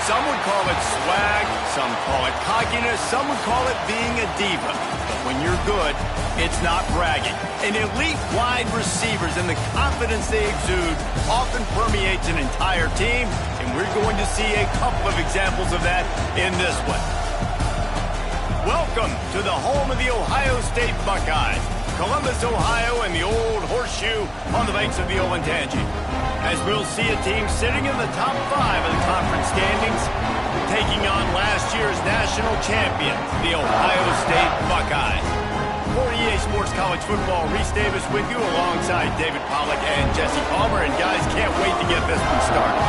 Some would call it swag, some call it cockiness, some would call it being a diva. But when you're good, it's not bragging. An elite wide receivers and the confidence they exude often permeates an entire team, and we're going to see a couple of examples of that in this one. Welcome to the home of the Ohio State Buckeyes, Columbus, Ohio, and the old horseshoe on the banks of the Olentangy. As we'll see a team sitting in the top 5 of the conference standings, taking on last year's national champions, the Ohio State Buckeyes. For EA Sports College Football, Reese Davis with you alongside David Pollack and Jesse Palmer. And guys, can't wait to get this one started.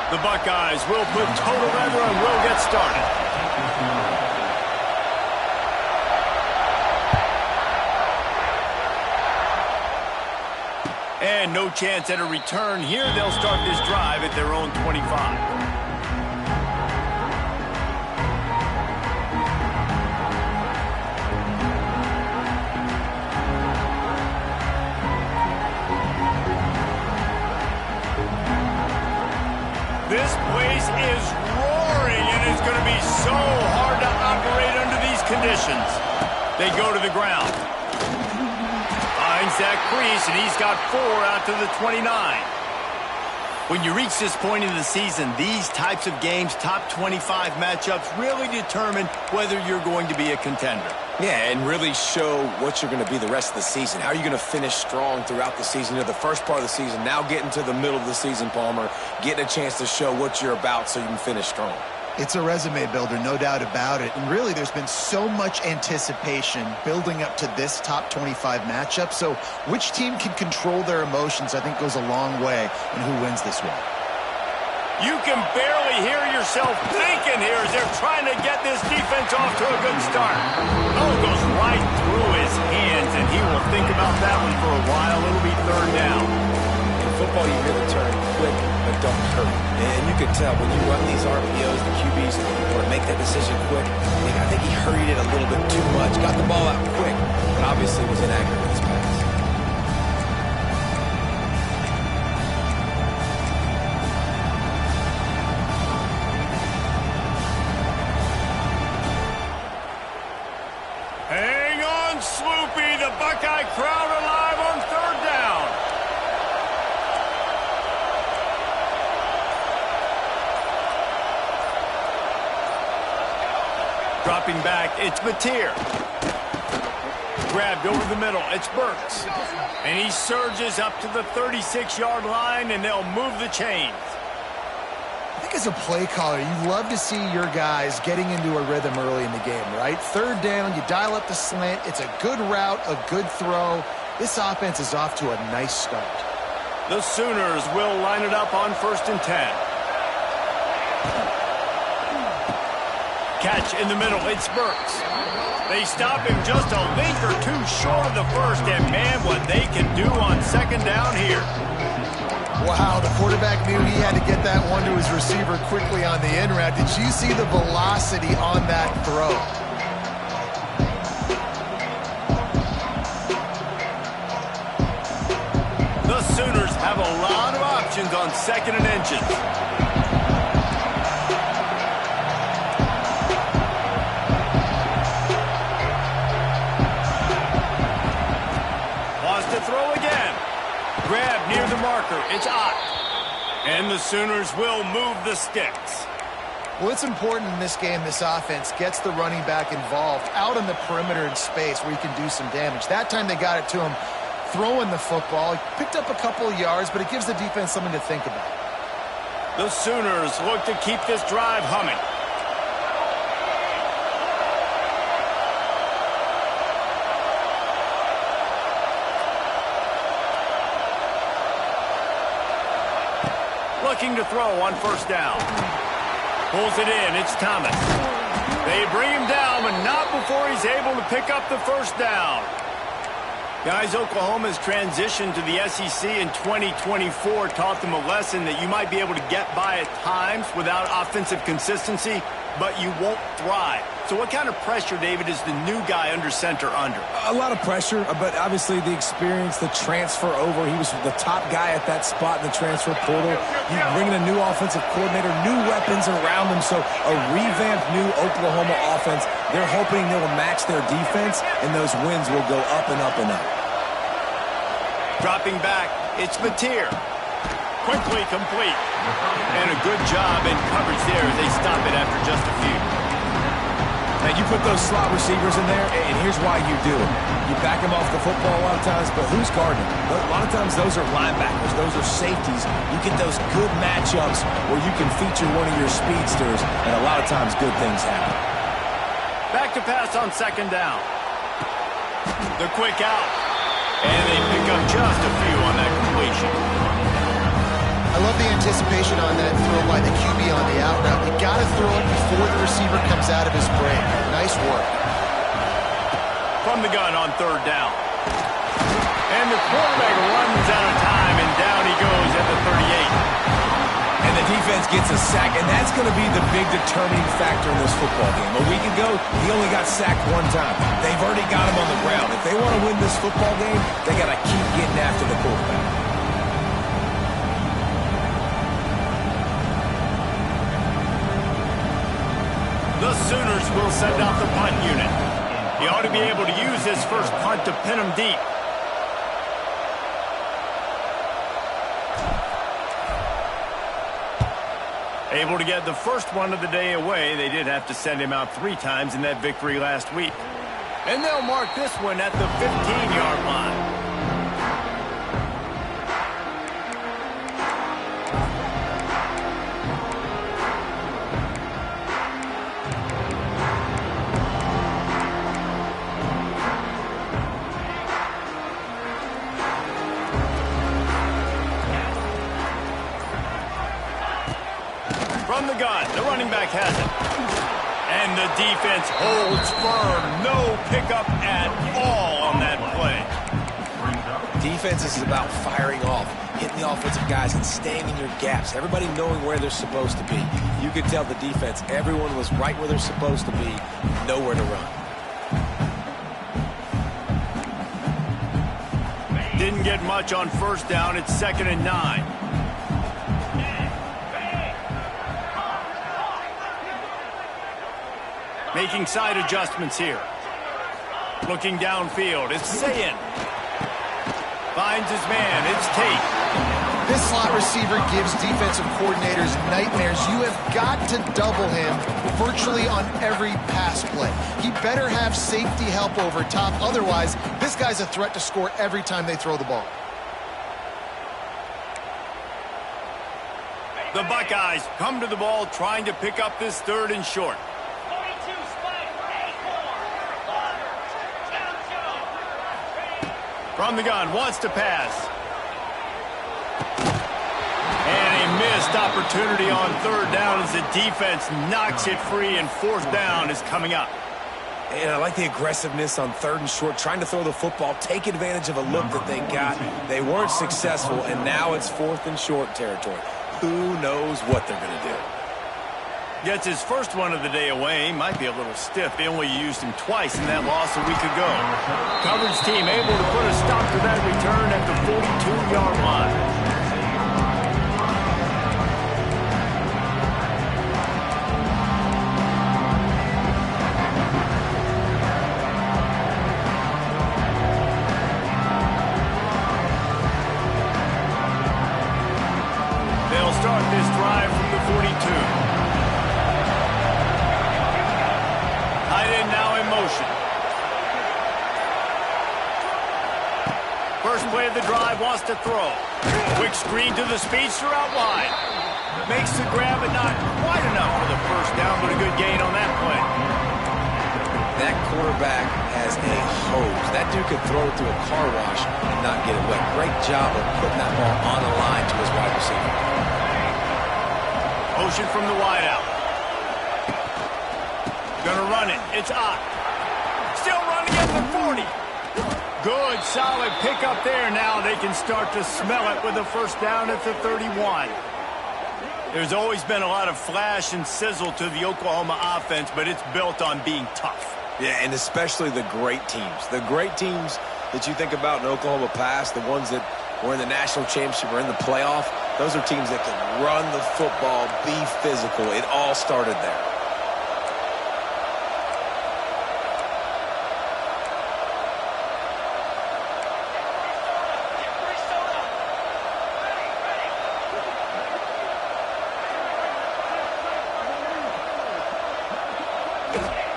The Buckeyes will put total weather and will get started. And no chance at a return here. They'll start this drive at their own 25. This place is roaring, and it's going to be so hard to operate under these conditions. They go to the ground. Finds Zach Priest, and he's got 4 out to the 29. When you reach this point in the season, these types of games, top 25 matchups, really determine whether you're going to be a contender. Yeah, and really show what you're going to be the rest of the season. How are you going to finish strong throughout the season? You know, the first part of the season, now getting to the middle of the season, Palmer, getting a chance to show what you're about so you can finish strong. It's a resume builder, no doubt about it. And really, there's been so much anticipation building up to this top 25 matchup. So which team can control their emotions, I think, goes a long way in who wins this one. You can barely hear yourself thinking here as they're trying to get this defense off to a good start. Oh, it goes right through his hands, and he will think about that one for a while. It'll be 3rd down. In football, you hear the term quick, but don't hurry. And you can tell when you run these RPOs, the QBs want to make that decision quick. I think he hurried it a little bit too much. Got the ball out quick, but obviously was inaccurate with his pass. Hang on, Sloopy. The Buckeye crowd alive on 3rd down. Dropping back, it's Mateer. Grabbed over the middle, it's Burks. And he surges up to the 36-yard line, and they'll move the chains. I think as a play caller, you love to see your guys getting into a rhythm early in the game, right? 3rd down, you dial up the slant. It's a good route, a good throw. This offense is off to a nice start. The Sooners will line it up on 1st and 10. Catch in the middle, it's Burks. They stop him just a length or 2 short of the first, and man, what they can do on 2nd down here. Wow, the quarterback knew he had to get that one to his receiver quickly on the in route. Did you see the velocity on that throw? The Sooners have a lot of options on 2nd and inches. Wants to throw again. Grab near the marker. It's Ott. And the Sooners will move the sticks. Well, it's important in this game, this offense gets the running back involved out on the perimeter in space where he can do some damage. That time they got it to him throwing the football. He picked up a couple of yards, but it gives the defense something to think about. The Sooners look to keep this drive humming. Looking to throw on first down. Pulls it in. It's Thomas. They bring him down, but not before he's able to pick up the first down. Guys, Oklahoma's transition to the SEC in 2024 taught them a lesson that you might be able to get by at times without offensive consistency, but you won't thrive. So what kind of pressure, David, is the new guy under center under? A lot of pressure, but obviously the experience, the transfer over. He was the top guy at that spot in the transfer portal. You bring in a new offensive coordinator, new weapons around him, so a revamped new Oklahoma offense. They're hoping they will match their defense, and those wins will go up and up and up. Dropping back, it's Mateer. Quickly complete. And a good job in coverage there as they stop it after just a few. Now, you put those slot receivers in there, and here's why you do it. You back them off the football a lot of times, but who's guarding them? A lot of times those are linebackers. Those are safeties. You get those good matchups where you can feature one of your speedsters, and a lot of times good things happen. Back to pass on second down. The quick out. And they pick up just a few on that completion. I love the anticipation on that throw by the QB on the out route. You got to throw it before the receiver comes out of his break. Nice work. From the gun on third down. And the quarterback runs out of time, and down he goes at the 38. And the defense gets a sack, and that's going to be the big determining factor in this football game. A week ago, he only got sacked one time. They've already got him on the ground. If they want to win this football game, they got to keep getting after the quarterback. The Sooners will send out the punt unit. He ought to be able to use his first punt to pin him deep. Able to get the first one of the day away. They did have to send him out 3 times in that victory last week. And they'll mark this one at the 15-yard line. From the gun, the running back has it. And the defense holds firm. No pickup at all on that play. Defense is about firing off, hitting the offensive guys and staying in your gaps. Everybody knowing where they're supposed to be. You could tell the defense, everyone was right where they're supposed to be, nowhere to run. Didn't get much on first down. It's 2nd and 9. Making side adjustments here. Looking downfield. It's Sayin. Finds his man. It's Tate. This slot receiver gives defensive coordinators nightmares. You have got to double him virtually on every pass play. He better have safety help over top. Otherwise, this guy's a threat to score every time they throw the ball. The Buckeyes come to the ball trying to pick up this 3rd and short. From the gun, wants to pass. And a missed opportunity on 3rd down as the defense knocks it free, and 4th down is coming up. And I like the aggressiveness on 3rd and short, trying to throw the football, take advantage of a look that they got. They weren't successful, and now it's 4th and short territory. Who knows what they're going to do? Gets his first one of the day away. Might be a little stiff. They only used him twice in that loss a week ago. Coverage team able to put a stop to that return at the 42-yard line. They'll start this drive from the 42. Now in motion. First play of the drive, wants to throw. Quick screen to the speedster out wide. Makes the grab, but not quite enough for the first down, but a good gain on that play. That quarterback has a hose. That dude could throw it through a car wash and not get it wet. Great job of putting that ball on the line to his wide receiver. Motion from the wideout. Gonna run it. It's Ott. Still running at the 40. Good, solid pickup there. Now they can start to smell it with a first down at the 31. There's always been a lot of flash and sizzle to the Oklahoma offense, but it's built on being tough. Yeah, and especially the great teams. The great teams that you think about in Oklahoma past, the ones that were in the national championship or in the playoff, those are teams that can run the football, be physical. It all started there.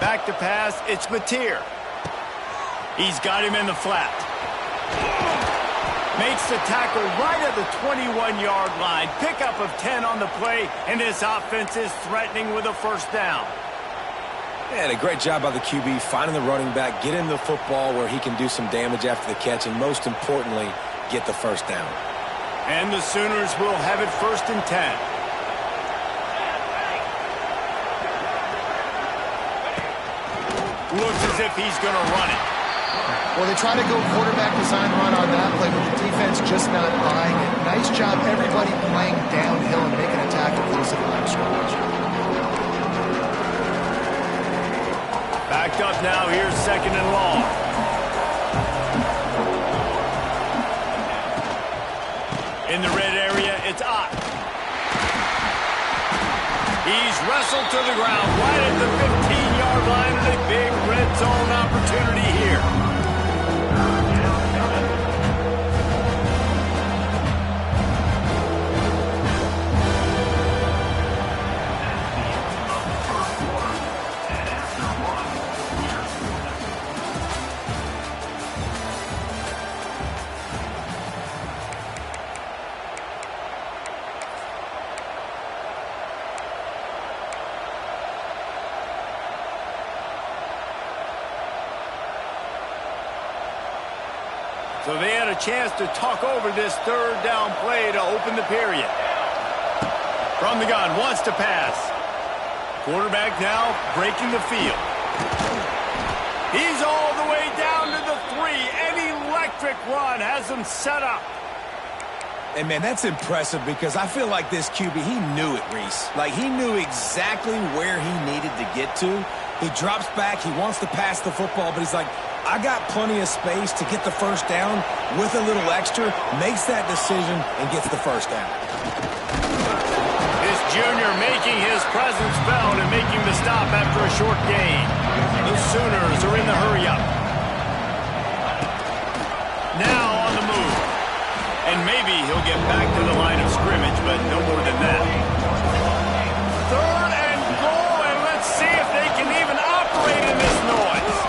Back to pass, it's Mateer. He's got him in the flat. Makes the tackle right at the 21-yard line. Pickup of 10 on the play, and this offense is threatening with a first down. Yeah, and a great job by the QB finding the running back, getting the football where he can do some damage after the catch, and most importantly, get the first down. And the Sooners will have it 1st and 10. Looks as if he's going to run it. Well, they try to go quarterback design run on that play, but the defense just not buying it. Nice job, everybody playing downhill and making a tackle close to the line of scrimmage. Backed up now. Here's 2nd and long. In the red area, it's Ott. He's wrestled to the ground right at the 15-yard line, and a big red zone opportunity here. So they had a chance to talk over this 3rd down play to open the period. From the gun, wants to pass. Quarterback now breaking the field. He's all the way down to the 3. An electric run has him set up. And, man, that's impressive because I feel like this QB, he knew it, Reese. Like, he knew exactly where he needed to get to. He drops back. He wants to pass the football, but he's like, I got plenty of space to get the first down with a little extra, makes that decision, and gets the first down. This junior making his presence felt and making the stop after a short gain. The Sooners are in the hurry-up. Now on the move. And maybe he'll get back to the line of scrimmage, but no more than that. 3rd and goal, and let's see if they can even operate in this noise.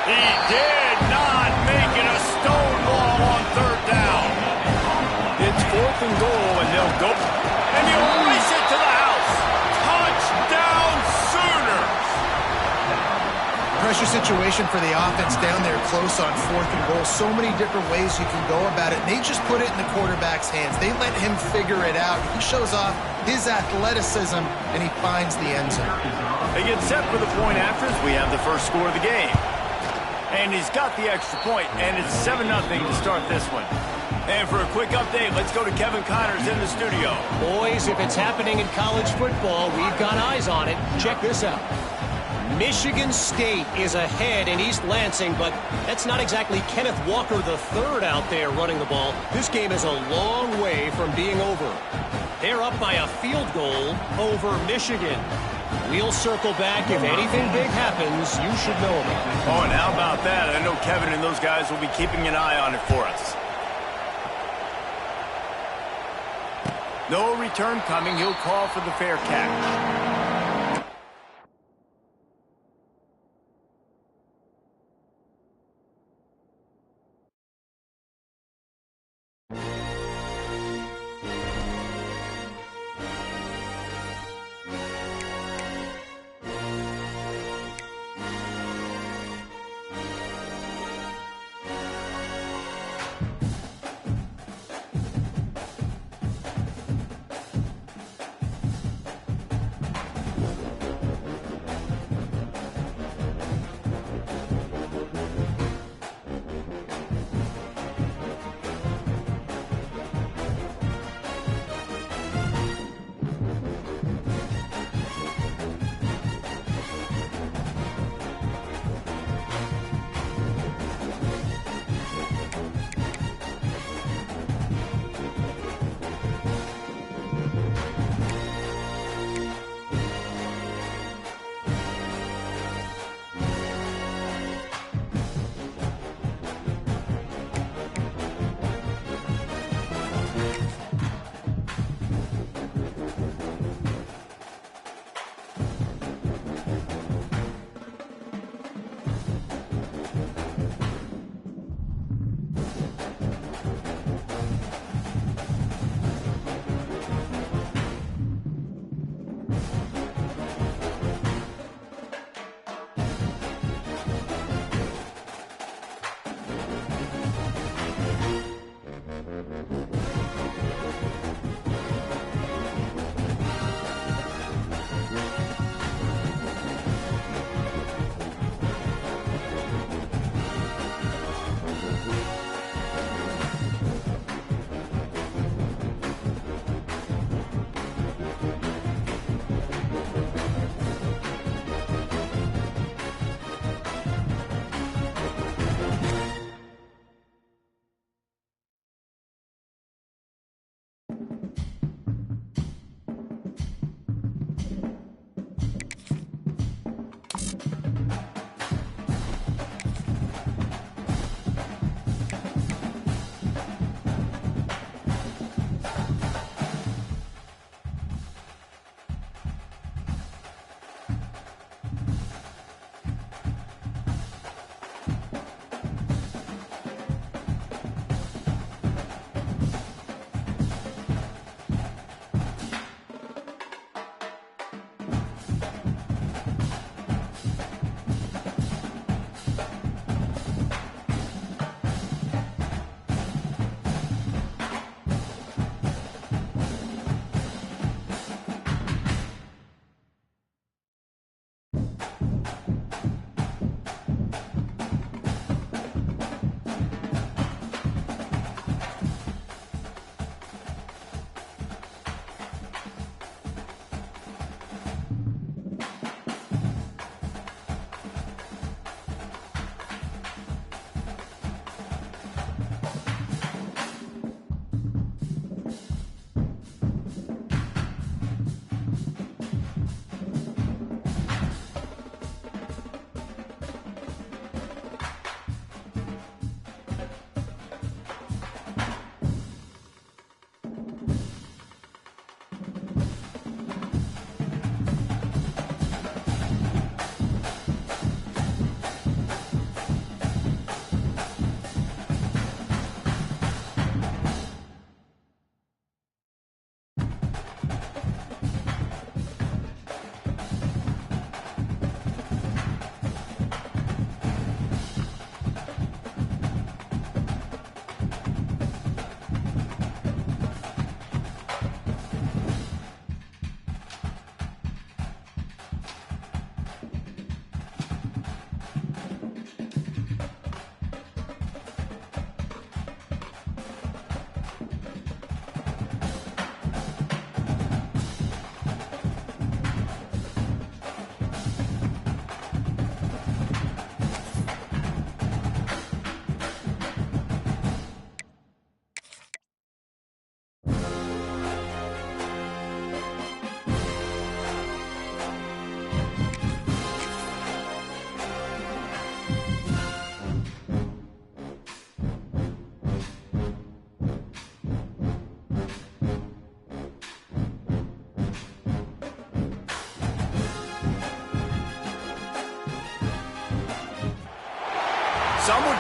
He did not make it a stone wall on 3rd down. It's 4th and goal, and they'll go. And he'll race it to the house. Touchdown, Sooners. Pressure situation for the offense down there close on 4th and goal. So many different ways you can go about it. And they just put it in the quarterback's hands. They let him figure it out. He shows off his athleticism, and he finds the end zone. They get set for the point after as we have the first score of the game. And he's got the extra point, and it's 7-0 to start this one. And for a quick update, let's go to Kevin Connors in the studio. Boys, if it's happening in college football, we've got eyes on it. Check this out. Michigan State is ahead in East Lansing, but that's not exactly Kenneth Walker III out there running the ball. This game is a long way from being over. They're up by a field goal over Michigan. We'll circle back. If anything big happens, you should know about it. Oh, and how about that? I know Kevin and those guys will be keeping an eye on it for us. No return coming. He'll call for the fair catch.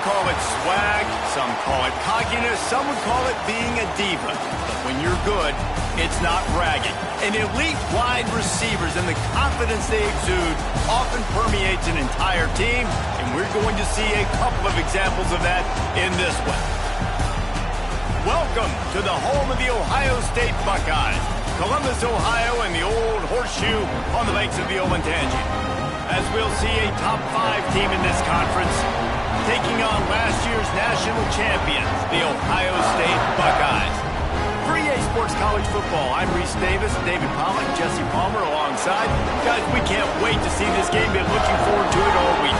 call it swag, some call it cockiness, some would call it being a diva. But when you're good, it's not bragging. And elite wide receivers and the confidence they exude often permeates an entire team, and we're going to see a couple of examples of that in this one. Welcome to the home of the Ohio State Buckeyes, Columbus, Ohio, and the Old Horseshoe on the banks of the Olentangy. As we'll see a top 5 team in this conference taking on last year's national champions, the Ohio State Buckeyes. For EA Sports College Football, I'm Reese Davis, David Pollack, Jesse Palmer alongside. Guys, we can't wait to see this game. Been looking forward to it all week.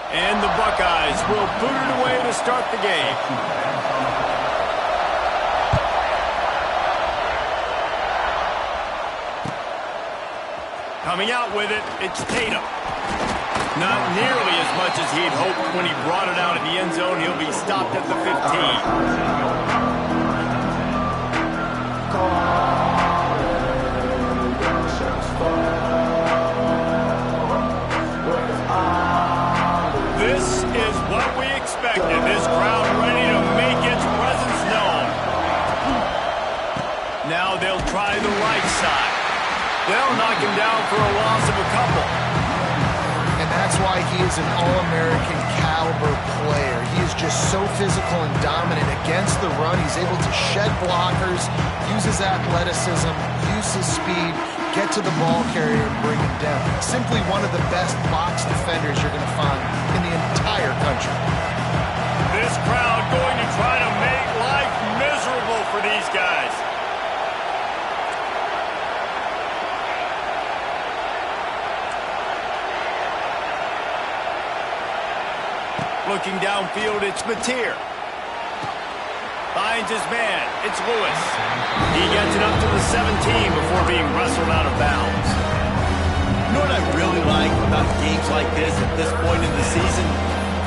And the Buckeyes will boot it away to start the game. Coming out with it, it's Tatum. Not nearly as much as he'd hoped when he brought it out of the end zone. He'll be stopped at the 15. This is what we expected. This crowd ready to make its presence known. Now they'll try the right side. They'll knock him down for a loss of a couple. And that's why he is an All-American caliber player. He is just so physical and dominant against the run. He's able to shed blockers, use his athleticism, use his speed, get to the ball carrier and bring him down. Simply one of the best box defenders you're going to find in the entire country. This crowd going to try to make life miserable for these guys. Looking downfield, it's Mateer. Finds his man. It's Lewis. He gets it up to the 17 before being wrestled out of bounds. You know what I really like about games like this at this point in the season?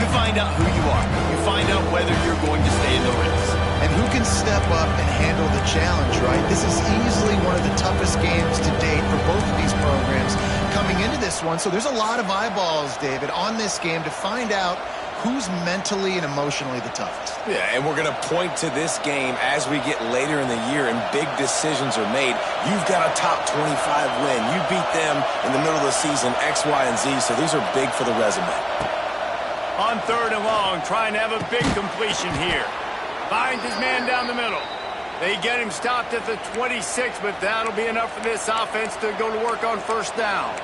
You find out who you are. You find out whether you're going to stay in the race. And who can step up and handle the challenge, right? This is easily one of the toughest games to date for both of these programs coming into this one. So there's a lot of eyeballs, David, on this game to find out who's mentally and emotionally the toughest. Yeah, and we're going to point to this game as we get later in the year and big decisions are made. You've got a top 25 win. You beat them in the middle of the season, X, Y, and Z, so these are big for the resume. On 3rd and long, trying to have a big completion here. Finds his man down the middle. They get him stopped at the 26, but that'll be enough for this offense to go to work on 1st down.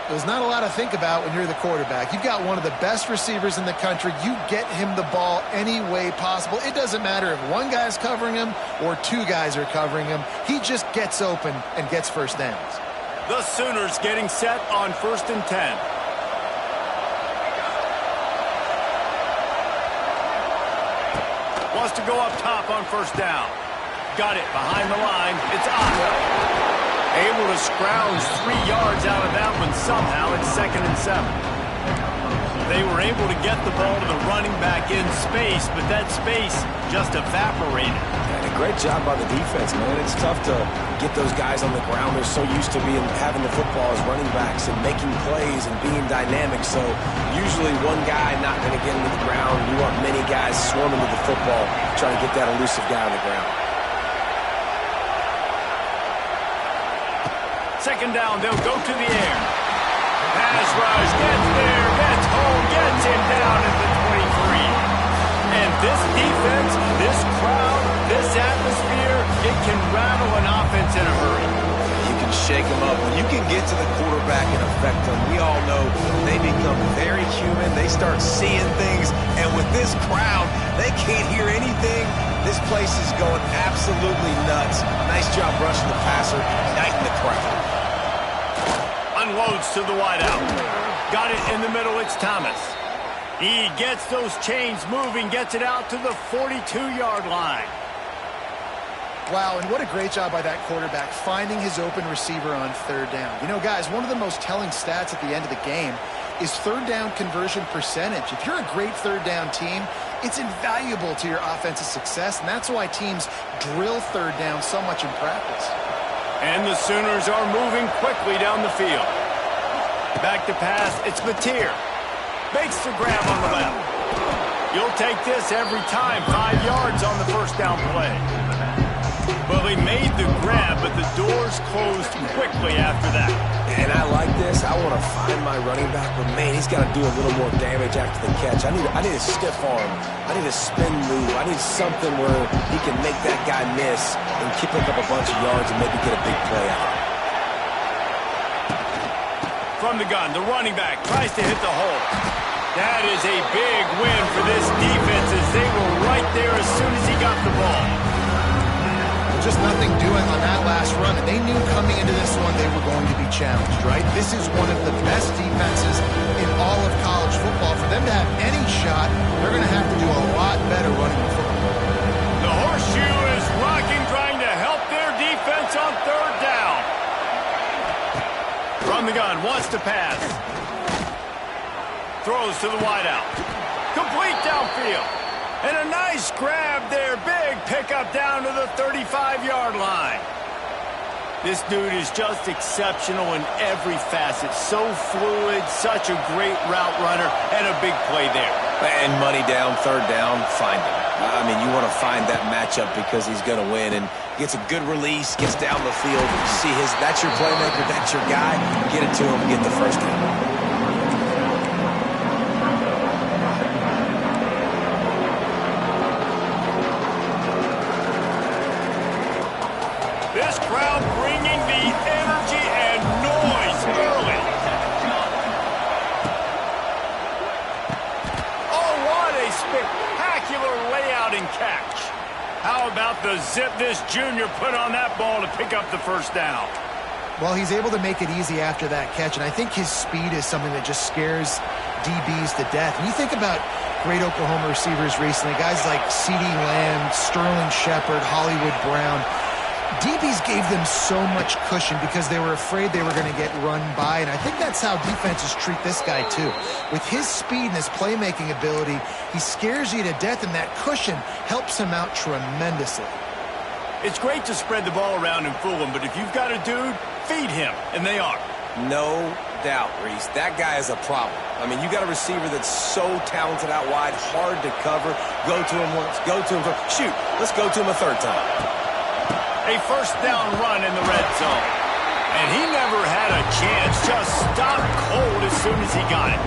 There's not a lot to think about when you're the quarterback. You've got one of the best receivers in the country. You get him the ball any way possible. It doesn't matter if one guy's covering him or 2 guys are covering him. He just gets open and gets 1st downs. The Sooners getting set on 1st and 10. Wants to go up top on 1st down. Got it behind the line. It's Otto. Able to scrounge 3 yards out of that one somehow. It's 2nd and 7. They were able to get the ball to the running back in space, but that space just evaporated. And a great job by the defense, man. It's tough to get those guys on the ground. They're so used to having the football as running backs and making plays and being dynamic. So usually one guy not going to get into the ground. You want many guys swarming to the football, trying to get that elusive guy on the ground. 2nd down, they'll go to the air. Pass rush, gets there, gets home, gets him down at the 23. And this defense, this crowd, this atmosphere, it can rattle an offense in a hurry. You can shake them up. When you can get to the quarterback and affect them, we all know they become very human. They start seeing things. And with this crowd, they can't hear anything. This place is going absolutely nuts. Nice job rushing the passer, igniting the crowd. Unloads to the wideout. Got it in the middle. It's Thomas. He gets those chains moving, gets it out to the 42-yard line. Wow, and what a great job by that quarterback finding his open receiver on third down. You know, guys, one of the most telling stats at the end of the game is third down conversion percentage. If you're a great third down team, it's invaluable to your offensive success, and that's why teams drill third down so much in practice. And the Sooners are moving quickly down the field. Back to pass, it's Mateer. Makes the grab on the left. You'll take this every time, 5 yards on the first down play. Well, he made the grab, but the doors closed quickly after that. And I like this. I want to find my running back, but man, he's got to do a little more damage after the catch. I need a stiff arm. I need a spin move. I need something where he can make that guy miss and pick up a bunch of yards and maybe get a big play out. From the gun, the running back tries to hit the hole. That is a big win for this defense as they were right there as soon as he got the ball. Just nothing doing on that last run, and they knew coming into this one they were going to be challenged, right? This is one of the best defenses in all of college football. For them to have any shot, they're going to have to do a lot better running the football. The horseshoe is rocking, trying to help their defense on third down. From the gun, wants to pass. Throws to the wideout. Complete downfield. And a nice grab there. Big pickup down to the 35-yard line. This dude is just exceptional in every facet. So fluid, such a great route runner, and a big play there. And money down, third down, find him. I mean, you want to find that matchup because he's going to win. And gets a good release, gets down the field. You see that's your playmaker, that's your guy. Get it to him, get the first down. This crowd bringing the energy and noise early. Oh, what a spectacular layout and catch. How about the zip this junior put on that ball to pick up the first down? Well, he's able to make it easy after that catch, and I think his speed is something that just scares DBs to death. And you think about great Oklahoma receivers recently, guys like CeeDee Lamb, Sterling Shepard, Hollywood Brown. DBs gave them so much cushion because they were afraid they were going to get run by, and I think that's how defenses treat this guy too. With his speed and his playmaking ability, he scares you to death, and that cushion helps him out tremendously. It's great to spread the ball around and fool him, but if you've got a dude, feed him, and they are. No doubt, Reese. That guy is a problem. I mean, you got a receiver that's so talented out wide, hard to cover. Go to him once, go to him for shoot. Let's go to him a third time. A first down run in the red zone. And he never had a chance, just stopped cold as soon as he got it.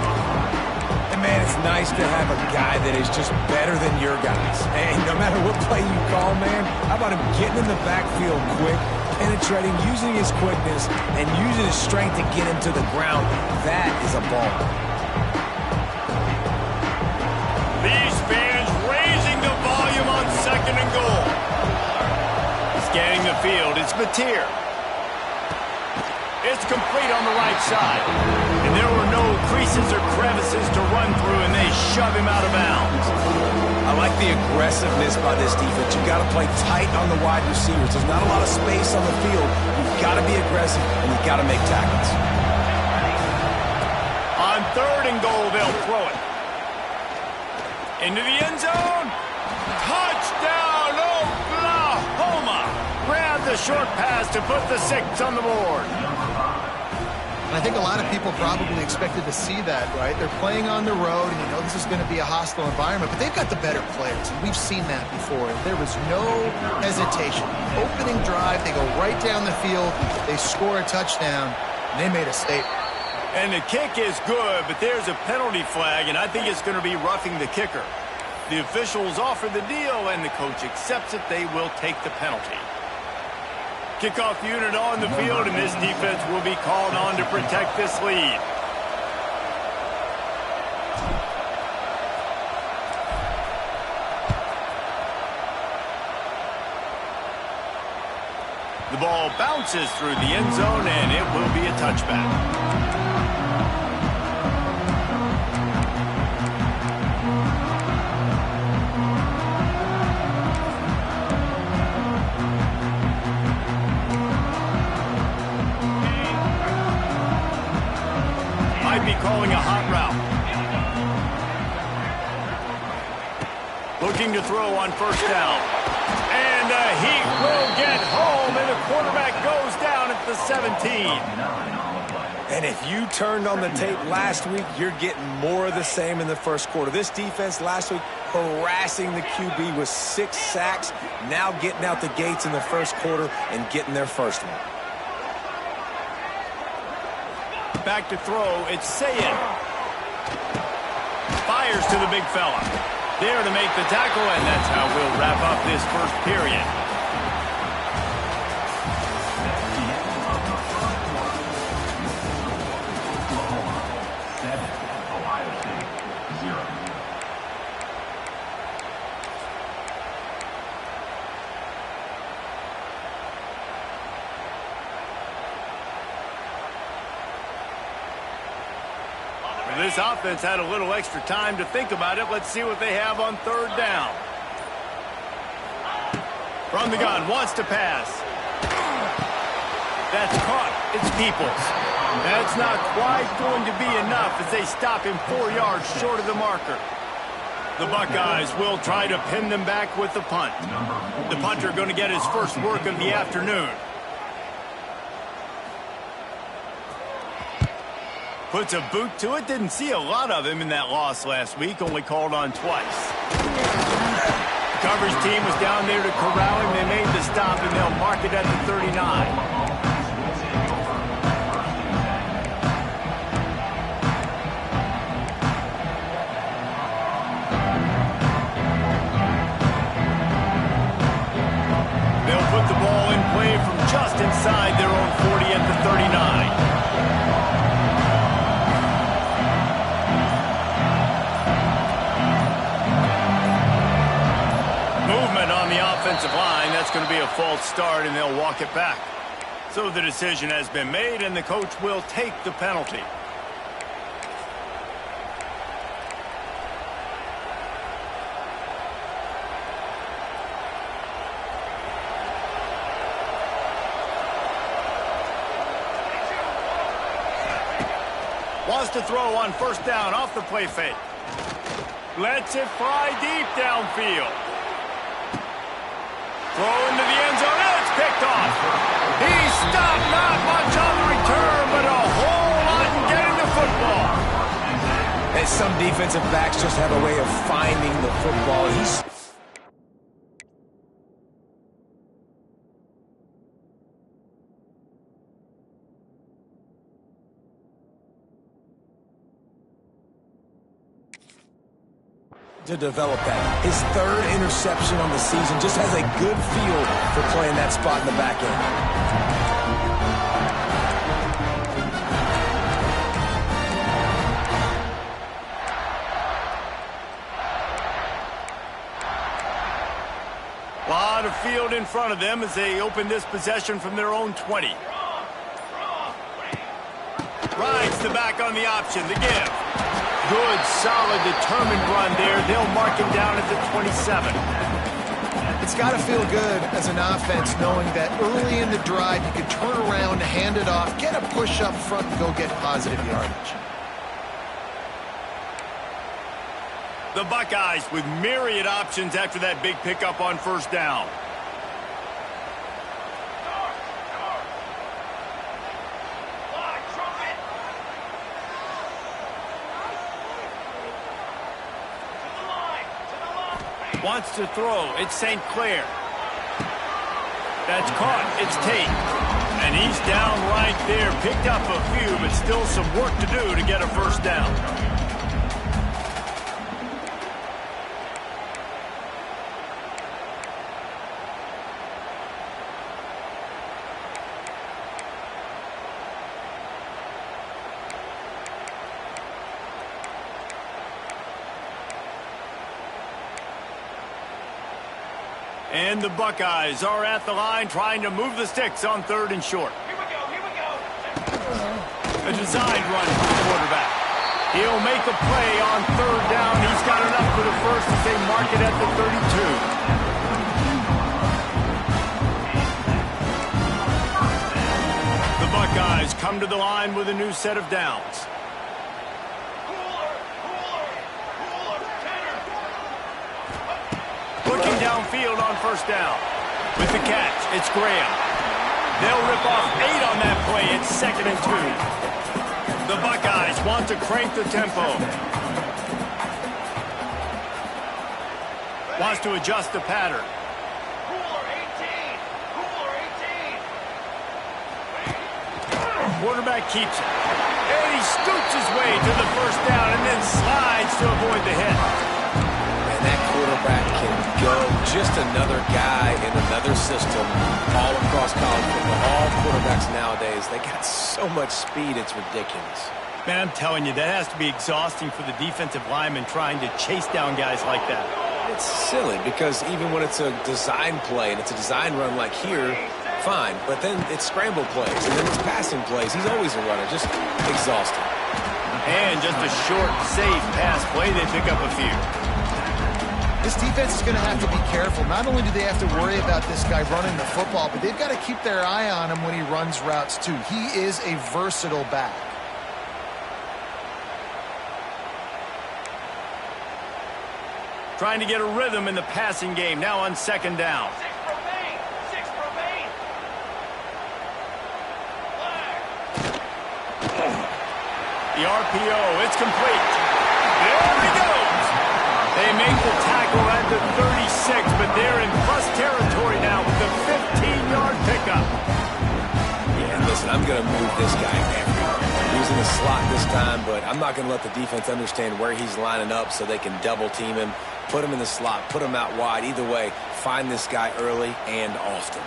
And man, it's nice to have a guy that is just better than your guys. And no matter what play you call, man, how about him getting in the backfield quick, penetrating, using his quickness, and using his strength to get him to the ground. That is a ball. These fans raising the volume on second and goal. Scanning the field, it's Mateer. It's complete on the right side. And there were no creases or crevices to run through, and they shove him out of bounds. I like the aggressiveness by this defense. You've got to play tight on the wide receivers. There's not a lot of space on the field. You've got to be aggressive, and you've got to make tackles. On third and goal, they'll throw it. Into the end zone. Touchdown, Oklahoma. Grab the short pass to put the 6 on the board. And I think a lot of people probably expected to see that, right? They're playing on the road, and you know this is going to be a hostile environment, but they've got the better players, and we've seen that before. And there was no hesitation. Opening drive, they go right down the field, they score a touchdown, and they made a statement. And the kick is good, but there's a penalty flag, and I think it's going to be roughing the kicker. The officials offer the deal, and the coach accepts it. They will take the penalty. Kickoff unit on the field, and this defense will be called on to protect this lead. The ball bounces through the end zone, and it will be a touchback. looking to throw on first down. And he will get home, and the quarterback goes down at the 17. And if you turned on the tape last week, you're getting more of the same in the first quarter. This defense last week harassing the QB with 6 sacks, now getting out the gates in the first quarter and getting their first one. Back to throw, it's Sayed. Fires to the big fella. There to make the tackle, and that's how we'll wrap up this first period. This offense had a little extra time to think about it. Let's see what they have on third down. From the gun, wants to pass. That's caught. It's Peoples. That's not quite going to be enough as they stop him 4 yards short of the marker. The Buckeyes will try to pin them back with the punt. The punter going to get his first work of the afternoon. Puts a boot to it. Didn't see a lot of him in that loss last week. Only called on twice. The coverage team was down there to corral him. They made the stop, and they'll mark it at the 39. They'll put the ball in play from just inside their own 40 at the 39. Offensive line, that's going to be a false start, and they'll walk it back. So the decision has been made, and the coach will take the penalty. Wants to throw on first down off the play fake. Lets it fly deep downfield. Throw into the end zone, and it's picked off. He stopped, not much on the return, but a whole lot in getting the football. And some defensive backs just have a way of finding the football. To develop that. His third interception on the season, just has a good feel for playing that spot in the back end. A lot of field in front of them as they open this possession from their own 20. Rides the back on the option, the give. Good, solid, determined run there. They'll mark him down at the 27. It's got to feel good as an offense knowing that early in the drive you can turn around, hand it off, get a push up front, and go get positive yardage. The Buckeyes with myriad options after that big pickup on first down. Wants to throw. It's St. Clair. That's caught. It's Tate. And he's down right there. Picked up a few, but still some work to do to get a first down. And the Buckeyes are at the line trying to move the sticks on third and short. Here we go. A designed run for the quarterback. He'll make a play on third down. He's got enough for the first as they mark it at the 32. The Buckeyes come to the line with a new set of downs. Looking downfield on first down. With the catch, it's Graham. They'll rip off 8 on that play. It's 2nd and 2. The Buckeyes want to crank the tempo. Wants to adjust the pattern. Quarterback keeps it. And he scoots his way to the first down and then slides to avoid the hit. And that quarterback can go. Just another guy in another system all across college football. All quarterbacks nowadays, they got so much speed, it's ridiculous. Man, I'm telling you, that has to be exhausting for the defensive lineman trying to chase down guys like that. It's silly because even when it's a design play and it's a design run like here, fine, but then it's scramble plays, and then it's passing plays. He's always a runner, just exhausting. And just a short, safe pass play, they pick up a few. This defense is going to have to be careful. Not only do they have to worry about this guy running the football, but they've got to keep their eye on him when he runs routes, too. He is a versatile back. Trying to get a rhythm in the passing game, now on 2nd down. The RPO, it's complete. There he goes. They make the tackle at the 36, but they're in plus territory now with the 15-yard pickup. Yeah, listen, I'm going to move this guy everywhere. He's in the slot this time, but I'm not going to let the defense understand where he's lining up so they can double team him, put him in the slot, put him out wide. Either way, find this guy early and often.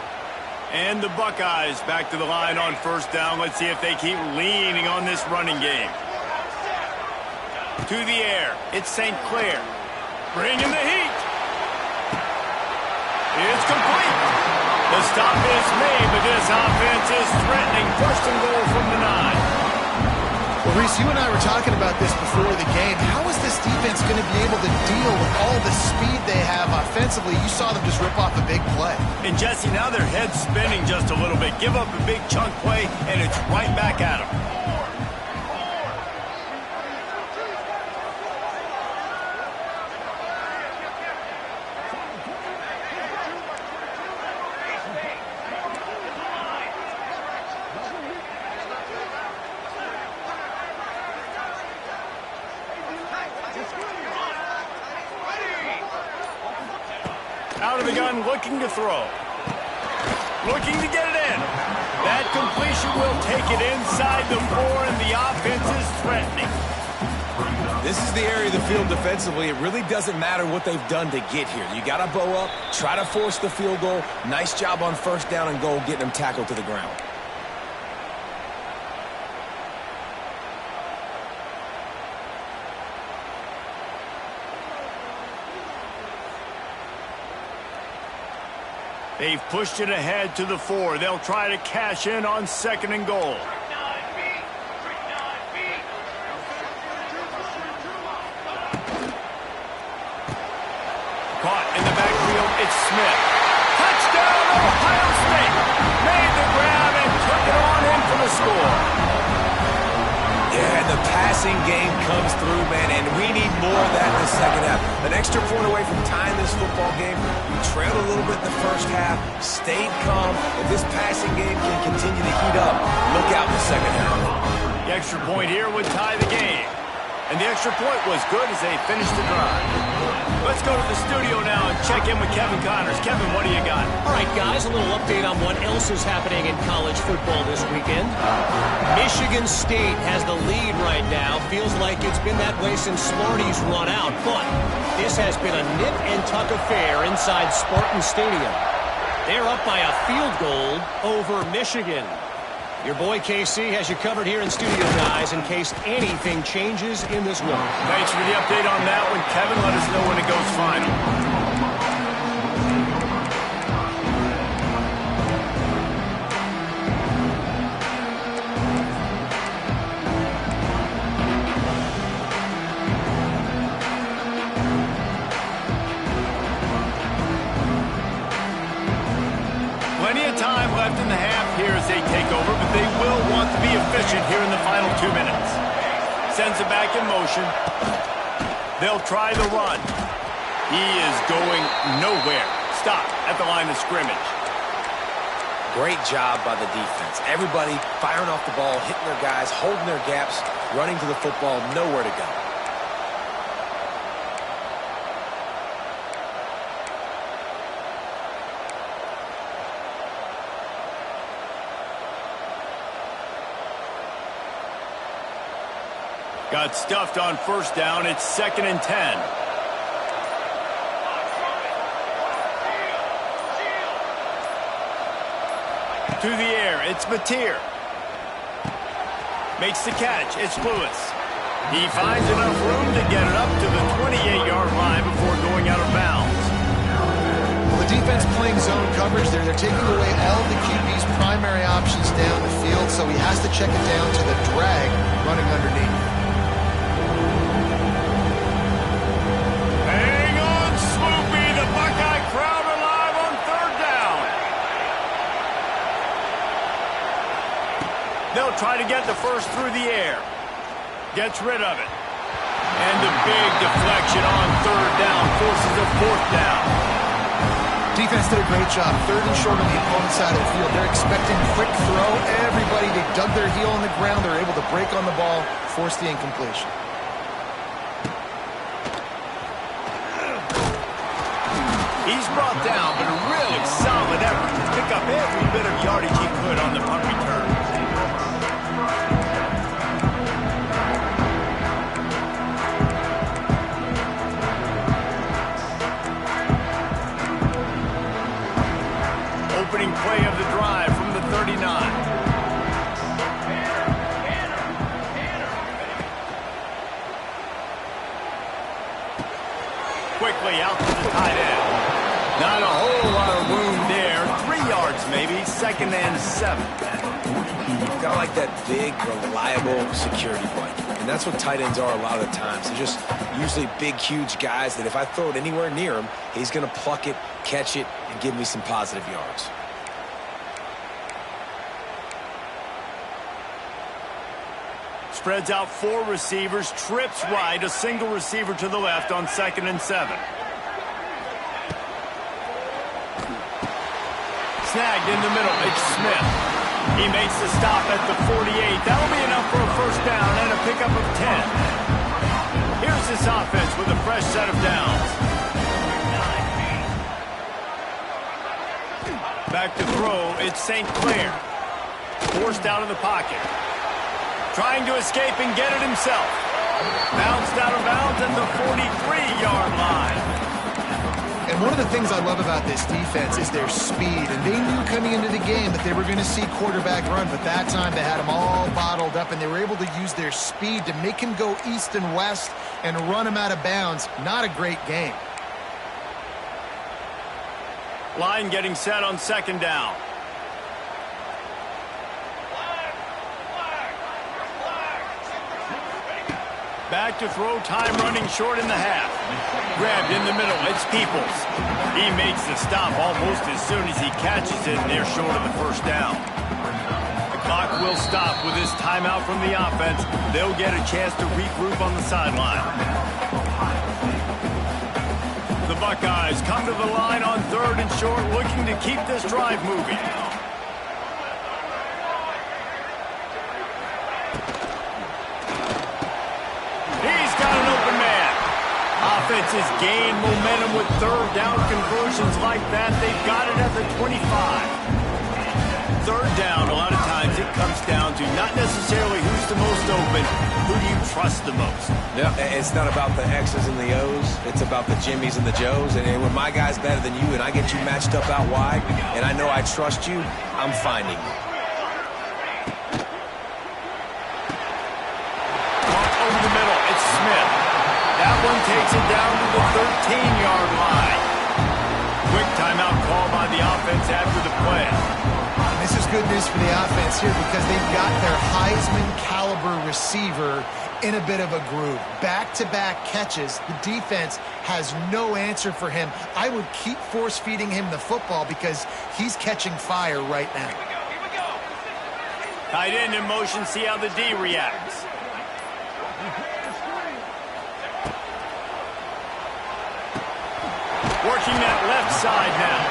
And the Buckeyes back to the line on first down. Let's see if they keep leaning on this running game. To the air, it's St. Clair. Bringing the heat. It's complete. The stop is made, but this offense is threatening. 1st and goal from the 9. Well, Reese, you and I were talking about this before the game. How is this defense going to be able to deal with all the speed they have offensively? You saw them just rip off a big play. And, Jesse, now their head's spinning just a little bit. Give up a big chunk play, and it's right back at them. Out of the gun, looking to throw. Looking to get it in. That completion will take it inside the 4, and the offense is threatening. This is the area of the field defensively. It really doesn't matter what they've done to get here. You got to bow up, try to force the field goal. Nice job on first down and goal, getting them tackled to the ground. They've pushed it ahead to the 4. They'll try to cash in on 2nd and goal. Caught in the backfield, it's Smith. Touchdown, Ohio State! Made the grab and took it on in for the score. Yeah, the passing game comes through, man, and we need more of that in the second half. An extra point away from tying this football game. We trailed a little bit in the first half, stayed calm. If this passing game can continue to heat up, look out in the second half. The extra point here would tie the game. And the extra point was good as they finished the drive. Let's go to the studio now and check in with Kevin Connors. Kevin, what do you got? All right, guys, a little update on what else is happening in college football this weekend. Michigan State has the lead right now. Feels like it's been that way since Smarty's run out. But this has been a nip-and-tuck affair inside Spartan Stadium. They're up by a field goal over Michigan. Your boy KC has you covered here in studio, guys, in case anything changes in this one. Thanks for the update on that one, Kevin. Let us know when it goes final. Plenty of time left in the half here as they take over, but they will want to be efficient here in the final 2 minutes. Sends it back in motion. They'll try the run. He is going nowhere. Stop at the line of scrimmage. Great job by the defense. Everybody firing off the ball, hitting their guys, holding their gaps, running to the football, nowhere to go. Got stuffed on first down. It's 2nd and 10. To the air, it's Mateer. Makes the catch, it's Lewis. He finds enough room to get it up to the 28-yard line before going out of bounds. Well, the defense playing zone coverage there. They're taking away all of the QB's primary options down the field, so he has to check it down to the drag running underneath. Hang on, Swoopy. The Buckeye crowd alive on 3rd down. They'll try to get the first through the air. Gets rid of it. And a big deflection on 3rd down forces a 4th down. Defense did a great job. 3rd and short on the opponent's side of the field. They're expecting quick throw. Everybody, they dug their heel on the ground. They're able to break on the ball, force the incompletion. He's brought down, but a really solid effort to pick up every bit of yardage he could on the punt return. Opening play of the drive from the 39. Quickly out to the tight end. Not a whole lot of room there. 3 yards maybe. 2nd and 7. Got like that big, reliable security blanket. And that's what tight ends are a lot of the times. They're just usually big, huge guys that if I throw it anywhere near him, he's going to pluck it, catch it, and give me some positive yards. Spreads out 4 receivers, trips right, a single receiver to the left on 2nd and 7. Snagged in the middle, it's Smith. He makes the stop at the 48. That'll be enough for a first down and a pickup of 10. Here's this offense with a fresh set of downs. Back to throw, it's St. Clair. Forced out of the pocket. Trying to escape and get it himself. Bounced out of bounds at the 43-yard line. And one of the things I love about this defense is their speed. And they knew coming into the game that they were going to see quarterback run, but that time they had him all bottled up, and they were able to use their speed to make him go east and west and run him out of bounds. Not a great game. Line getting set on 2nd down. Back to throw, time running short in the half. Grabbed in the middle, it's Peoples. He makes the stop almost as soon as he catches it, and they're short of the first down. The clock will stop with this timeout from the offense. They'll get a chance to regroup on the sideline. The Buckeyes come to the line on 3rd and short, looking to keep this drive moving. He's got an open man. Offenses gain momentum with 3rd down conversions like that. They've got it at the 25. 3rd down, a lot of times it comes down to not necessarily who's the most open, who do you trust the most? No, it's not about the X's and the O's. It's about the Jimmys and the Joes. And when my guy's better than you and I get you matched up out wide, and I know I trust you, I'm finding you. Over the middle, it's Smith. That one takes it down to the 13-yard line. Quick timeout call by the offense after the play. This is good news for the offense here because they've got their Heisman-caliber receiver in a bit of a groove. Back-to-back catches. The defense has no answer for him. I would keep force-feeding him the football because he's catching fire right now. Tight end in motion, see how the D reacts. Working that left side now.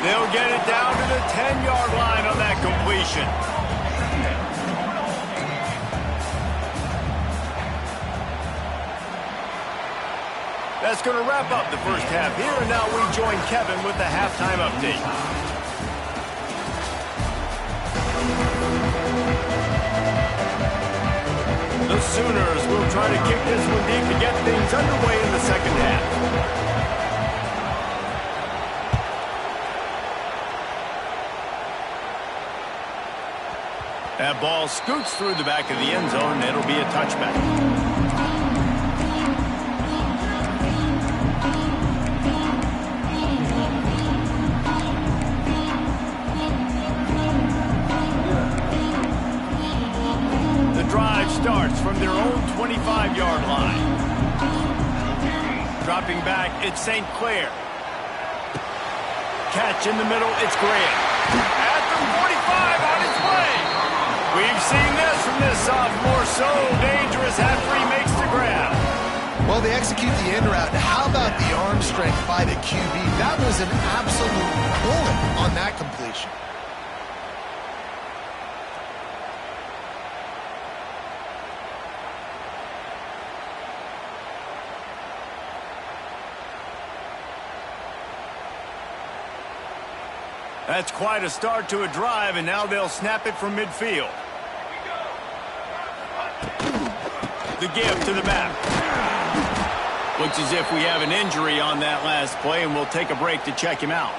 They'll get it down to the 10-yard line on that completion. That's going to wrap up the first half here, and now we join Kevin with the halftime update. The Sooners will try to kick this one deep to get things underway in the second half. That ball scoots through the back of the end zone, and it'll be a touchback. The drive starts from their own 25-yard line. Dropping back, it's St. Clair. Catch in the middle, it's Graham. At the 45 on its way. We've seen this from this sophomore, so dangerous after he makes the grab. Well, they execute the end route. How about the arm strength by the QB? That was an absolute bullet on that completion. That's quite a start to a drive, and now they'll snap it from midfield. The give to the back. Looks as if we have an injury on that last play, and we'll take a break to check him out.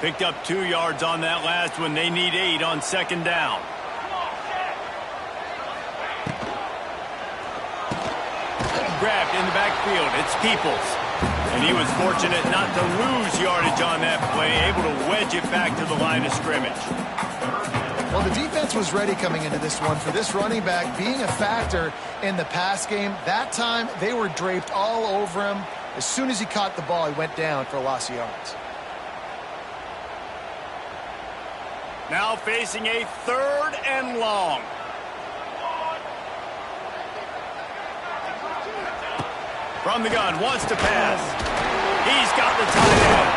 Picked up 2 yards on that last one. They need 8 on second down. Grabbed in the backfield. It's Peoples. And he was fortunate not to lose yardage on that play, able to wedge it back to the line of scrimmage. Well, the defense was ready coming into this one for this running back being a factor in the pass game. That time, they were draped all over him. As soon as he caught the ball, he went down for a loss of yards. Now facing a 3rd and long. From the gun, wants to pass. He's got the tight end.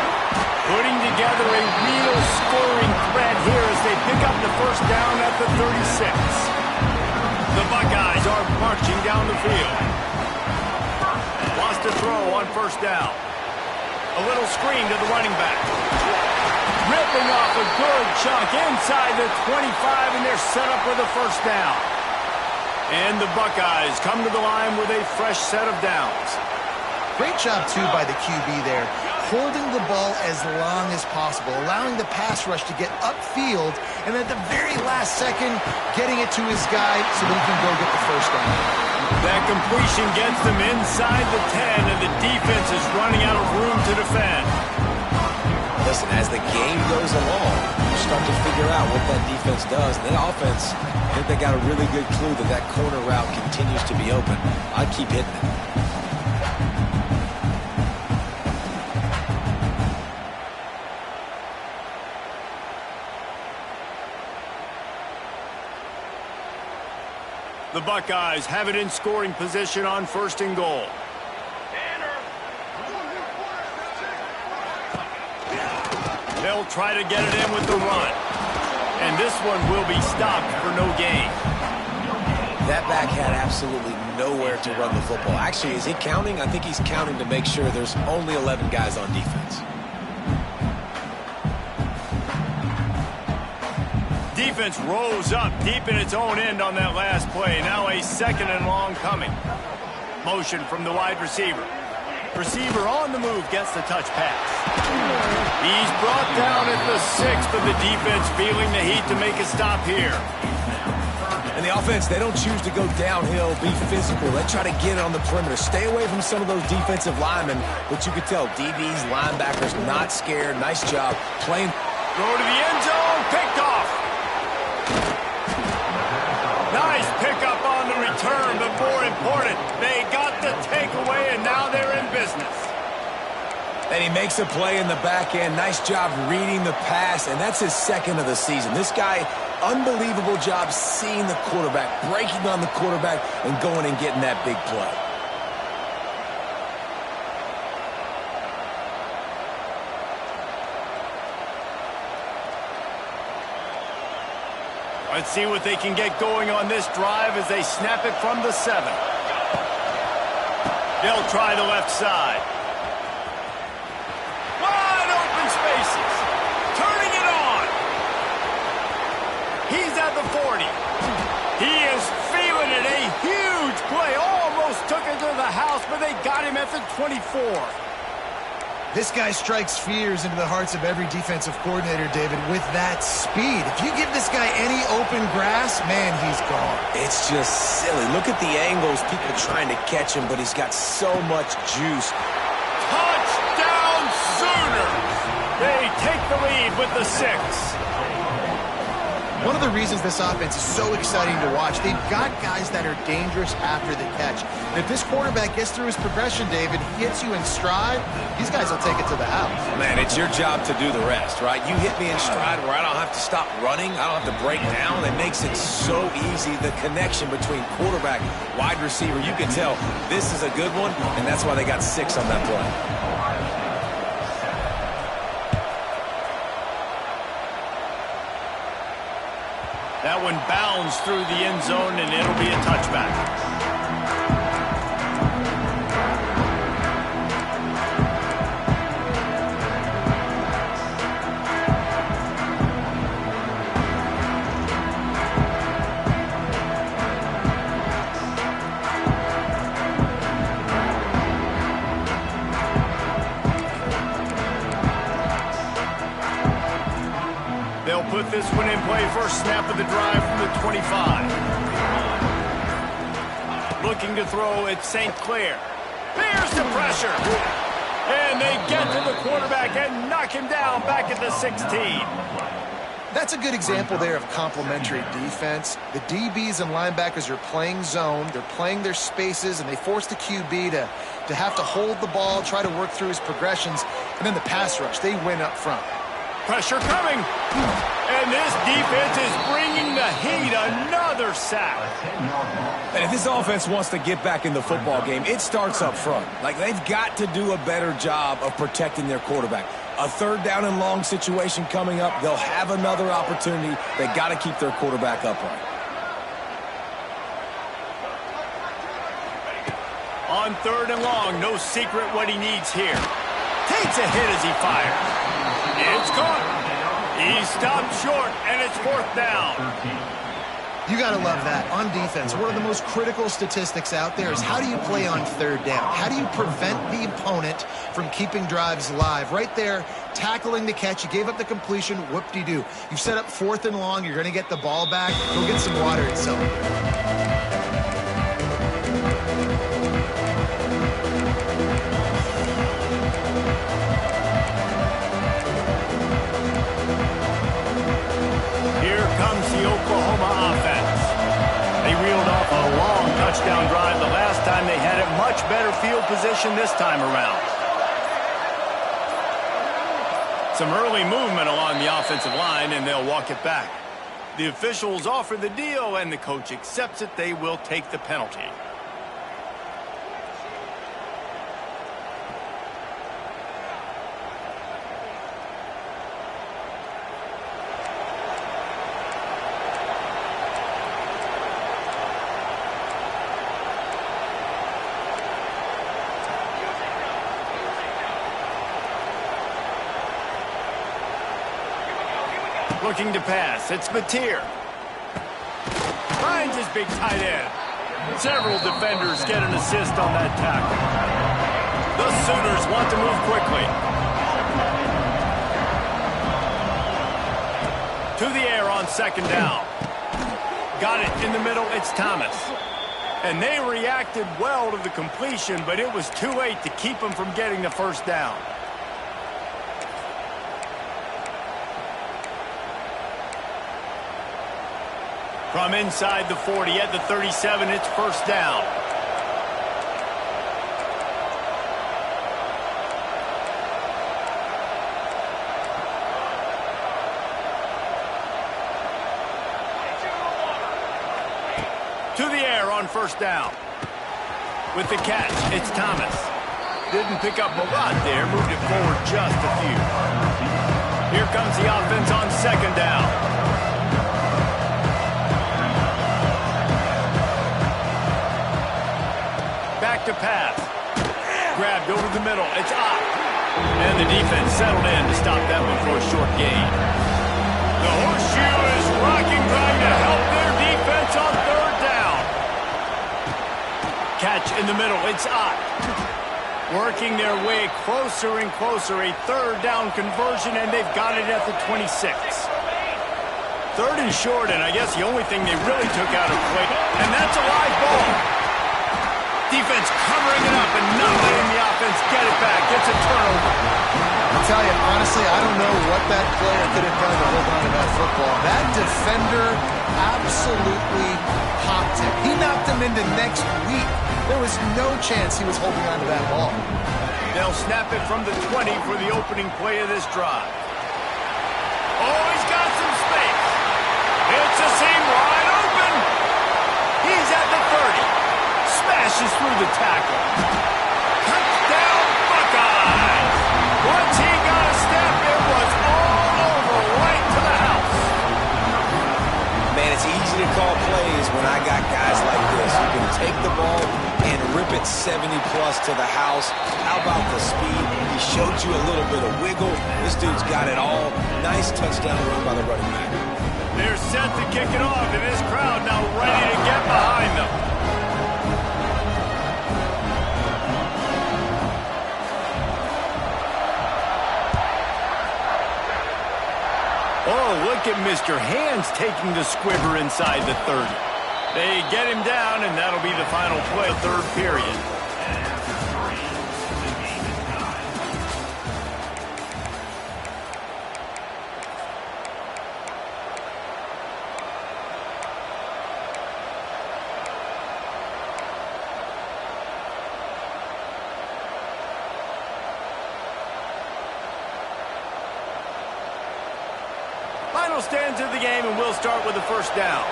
Putting together a real scoring threat here as they pick up the first down at the 36. The Buckeyes are marching down the field. Wants to throw on first down. A little screen to the running back. Ripping off a good chunk inside the 25, and they're set up with a first down. And the Buckeyes come to the line with a fresh set of downs. Great job, too, by the QB there, holding the ball as long as possible, allowing the pass rush to get upfield, and at the very last second, getting it to his guy so that he can go get the first down. That completion gets them inside the 10, and the defense is running out of room to defend. Listen, as the game goes along, you start to figure out what that defense does. And the offense, I think they got a really good clue that that corner route continues to be open. I'd keep hitting it. The Buckeyes have it in scoring position on 1st and goal. They'll try to get it in with the run. And this one will be stopped for no gain. That back had absolutely nowhere to run the football. Actually, is he counting? I think he's counting to make sure there's only 11 guys on defense. Defense rose up deep in its own end on that last play. Now a 2nd and long coming. Motion from the wide receiver. Receiver on the move gets the touch pass. He's brought down at the 6th, but the defense feeling the heat to make a stop here. And the offense, they don't choose to go downhill, be physical. They try to get it on the perimeter. Stay away from some of those defensive linemen, but you could tell DBs, linebackers, not scared. Nice job playing. Throw to the end zone, picked off. Nice pickup on the return, but more important, they got the takeaway, and now they're in business. And he makes a play in the back end. Nice job reading the pass, and that's his 2nd of the season. This guy Unbelievable job seeing the quarterback, breaking on the quarterback, and going and getting that big play. Let's see what they can get going on this drive as they snap it from the 7. They'll try the left side. Wide open spaces. Turning it on. He's at the 40. He is feeling it. A huge play. Almost took it to the house, but they got him at the 24. This guy strikes fears into the hearts of every defensive coordinator, David, with that speed. If you give this guy any open grass, man, he's gone. It's just silly. Look at the angles, people trying to catch him, but he's got so much juice. Touchdown Sooners! They take the lead with the 6. One of the reasons this offense is so exciting to watch, they've got guys that are dangerous after the catch. And if this quarterback gets through his progression, David, hits you in stride, these guys will take it to the house. Man, it's your job to do the rest, right? You hit me in stride where I don't have to stop running. I don't have to break down. It makes it so easy. The connection between quarterback, wide receiver, you can tell this is a good one, and that's why they got 6 on that play. That one bounds through the end zone, and it'll be a touchback. They'll put this one in play first snap of the drive from the 25. Looking to throw at St. Clair. There's the pressure. And they get to the quarterback and knock him down back at the 16. That's a good example there of complementary defense. The DBs and linebackers are playing zone. They're playing their spaces, and they force the QB to have to hold the ball, try to work through his progressions. And then the pass rush, they win up front. Pressure coming. And this defense is bringing the heat. Another sack. And if this offense wants to get back in the football game, it starts up front. Like, they've got to do a better job of protecting their quarterback. A 3rd down and long situation coming up. They'll have another opportunity. They got to keep their quarterback upright. On 3rd and long, no secret what he needs here. Takes a hit as he fires. It's caught. He stopped short, and it's 4th down. You got to love that. On defense, one of the most critical statistics out there is how do you play on 3rd down? How do you prevent the opponent from keeping drives alive? Right there, tackling the catch. You gave up the completion. Whoop-de-doo. You've set up 4th and long. You're going to get the ball back. Go get some water and celebrate. Oklahoma offense. They reeled off a long touchdown drive the last time. They had it much better field position this time around. Some early movement along the offensive line, and they'll walk it back. The officials offer the deal, and the coach accepts it. They will take the penalty. Looking to pass. It's Mateer. Finds his big tight end. Several defenders get an assist on that tackle. The Sooners want to move quickly. To the air on 2nd down. Got it in the middle. It's Thomas. And they reacted well to the completion, but it was too late to keep them from getting the 1st down. From inside the 40 at the 37, it's 1st down. To the air on first down. With the catch, it's Thomas. Didn't pick up a lot there, moved it forward just a few. Here comes the offense on second down. Back to pass. Grabbed over the middle. It's Ott. And the defense settled in to stop that one for a short gain. The horseshoe is rocking, trying to help their defense on third down. Catch in the middle. It's Ott. Working their way closer and closer. A third down conversion, and they've got it at the 26. Third and short, and I guess the only thing they really took out of play, and that's a live ball. Defense covering it up and not letting the offense get it back. Gets a turnover. I'll tell you, honestly, I don't know what that player could have done to hold on to that football. That defender absolutely popped him. He knocked him into next week. There was no chance he was holding on to that ball. They'll snap it from the 20 for the opening play of this drive. Oh, he's got some space. It's a seam wide open. He's at the 30. Smashes through the tackle. Touchdown, Buckeyes! Once he got a step, it was all over, right to the house. Man, it's easy to call plays when I got guys like this. You can take the ball and rip it 70-plus to the house. How about the speed? He showed you a little bit of wiggle. This dude's got it all. Nice touchdown run by the running back. They're set to kick it off, and this crowd now ready to get behind them. Oh, look at Mr. Hands taking the squibber inside the 30. They get him down, and that'll be the final play of third period. Final stands of the game, and we'll start with the first down.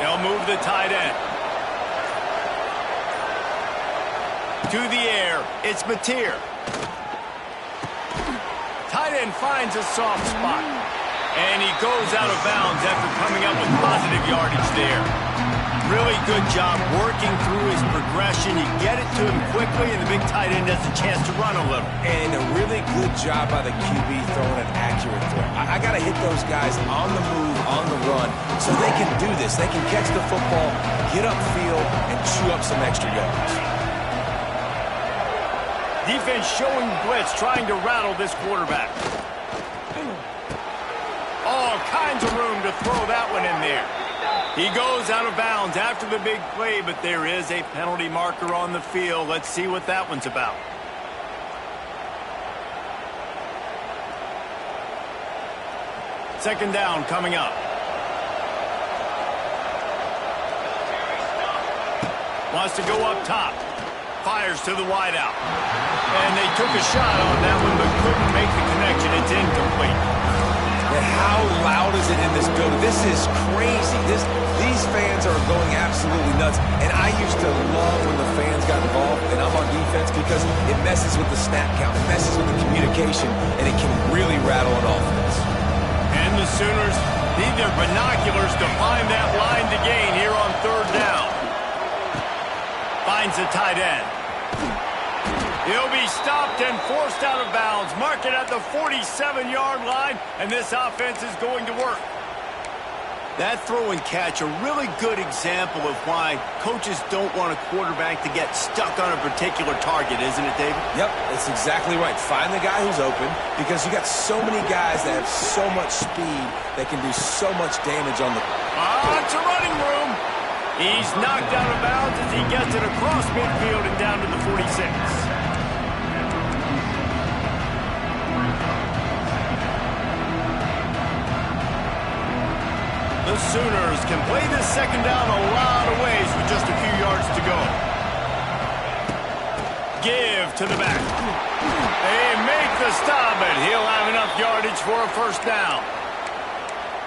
They'll move the tight end. To the air, it's Mateer. Tight end finds a soft spot. And he goes out of bounds after coming up with positive yardage there. Really good job working through his progression. You get it to him quickly, and the big tight end has a chance to run a little. And a really good job by the QB throwing an accurate throw. I got to hit those guys on the move, on the run, so they can do this. They can catch the football, get upfield, and chew up some extra yards. Defense showing blitz, trying to rattle this quarterback. All kinds of room to throw that one in there. He goes out of bounds after the big play, but there is a penalty marker on the field. Let's see what that one's about. Second down coming up. Wants to go up top. Fires to the wideout. And they took a shot on that one, but couldn't make the connection. It's incomplete. And how loud is it in this building? This is crazy. These fans are going absolutely nuts. And I used to love when the fans got involved, and I'm on defense, because it messes with the snap count. It messes with the communication, and it can really rattle an offense. And the Sooners need their binoculars to find that line to gain here on third down. Finds the tight end. He'll be stopped and forced out of bounds. Mark it at the 47-yard line, and this offense is going to work. That throw and catch, a really good example of why coaches don't want a quarterback to get stuck on a particular target, isn't it, David? Yep, that's exactly right. Find the guy who's open, because you got so many guys that have so much speed that can do so much damage on the... It's a running room. He's knocked out of bounds as he gets it across midfield and down to the 46. The Sooners can play this second down a lot of ways with just a few yards to go. Give to the back. They make the stop, but he'll have enough yardage for a first down.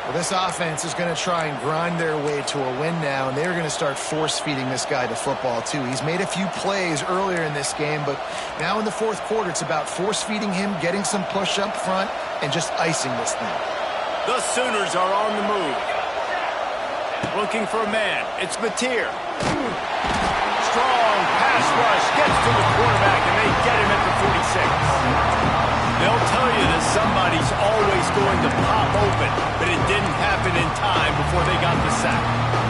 Well, this offense is going to try and grind their way to a win now, and they're going to start force-feeding this guy the football, too. He's made a few plays earlier in this game, but now in the fourth quarter, it's about force-feeding him, getting some push up front, and just icing this thing. The Sooners are on the move. Looking for a man. It's Mateer. Strong pass rush. Gets to the quarterback, and they get him at the 46. They'll tell you that somebody's always going to pop open, but it didn't happen in time before they got the sack.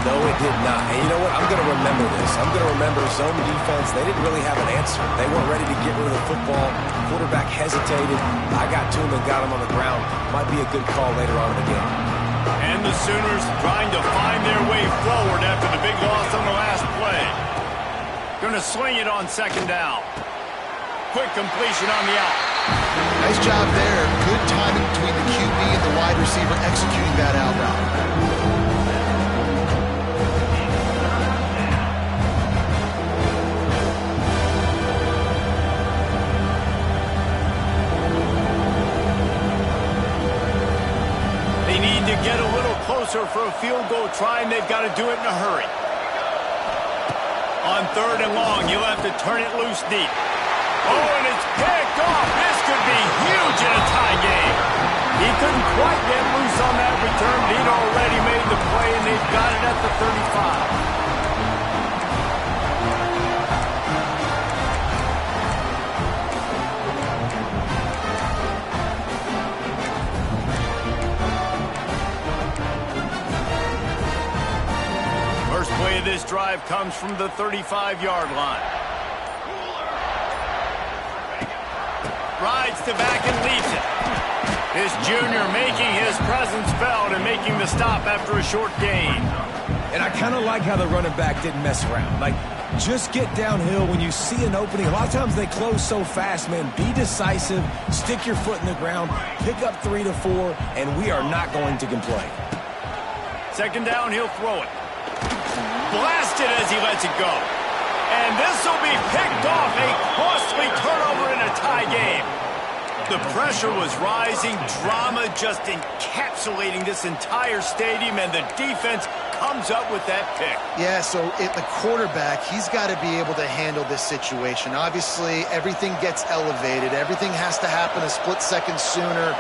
No, it did not. And you know what? I'm going to remember this. I'm going to remember zone defense. They didn't really have an answer. They weren't ready to get rid of the football. Quarterback hesitated. I got to him and got him on the ground. Might be a good call later on in the game. And the Sooners trying to find their way forward after the big loss on the last play. Going to swing it on second down. Quick completion on the out. Nice job there. Good timing between the QB and the wide receiver executing that out route. They need to get a little closer for a field goal try, and they've got to do it in a hurry. On third and long, you'll have to turn it loose deep. Oh, and it's picked off. This could be huge in a tie game. He couldn't quite get loose on that return, but he'd already made the play, and they've got it at the 35. First play of this drive comes from the 35-yard line. Rides to back and leads it. This junior making his presence felt and making the stop after a short gain. And I kind of like how the running back didn't mess around. Like, just get downhill when you see an opening. A lot of times they close so fast, man. Be decisive, stick your foot in the ground, pick up 3 to 4, and we are not going to complain. Second down, he'll throw it. Blasted as he lets it go. And this will be picked off. A costly turnover in a tie game. The pressure was rising. Drama just encapsulating this entire stadium, and the defense comes up with that pick. Yeah, so the quarterback, he's got to be able to handle this situation. Obviously, everything gets elevated. Everything has to happen a split second sooner.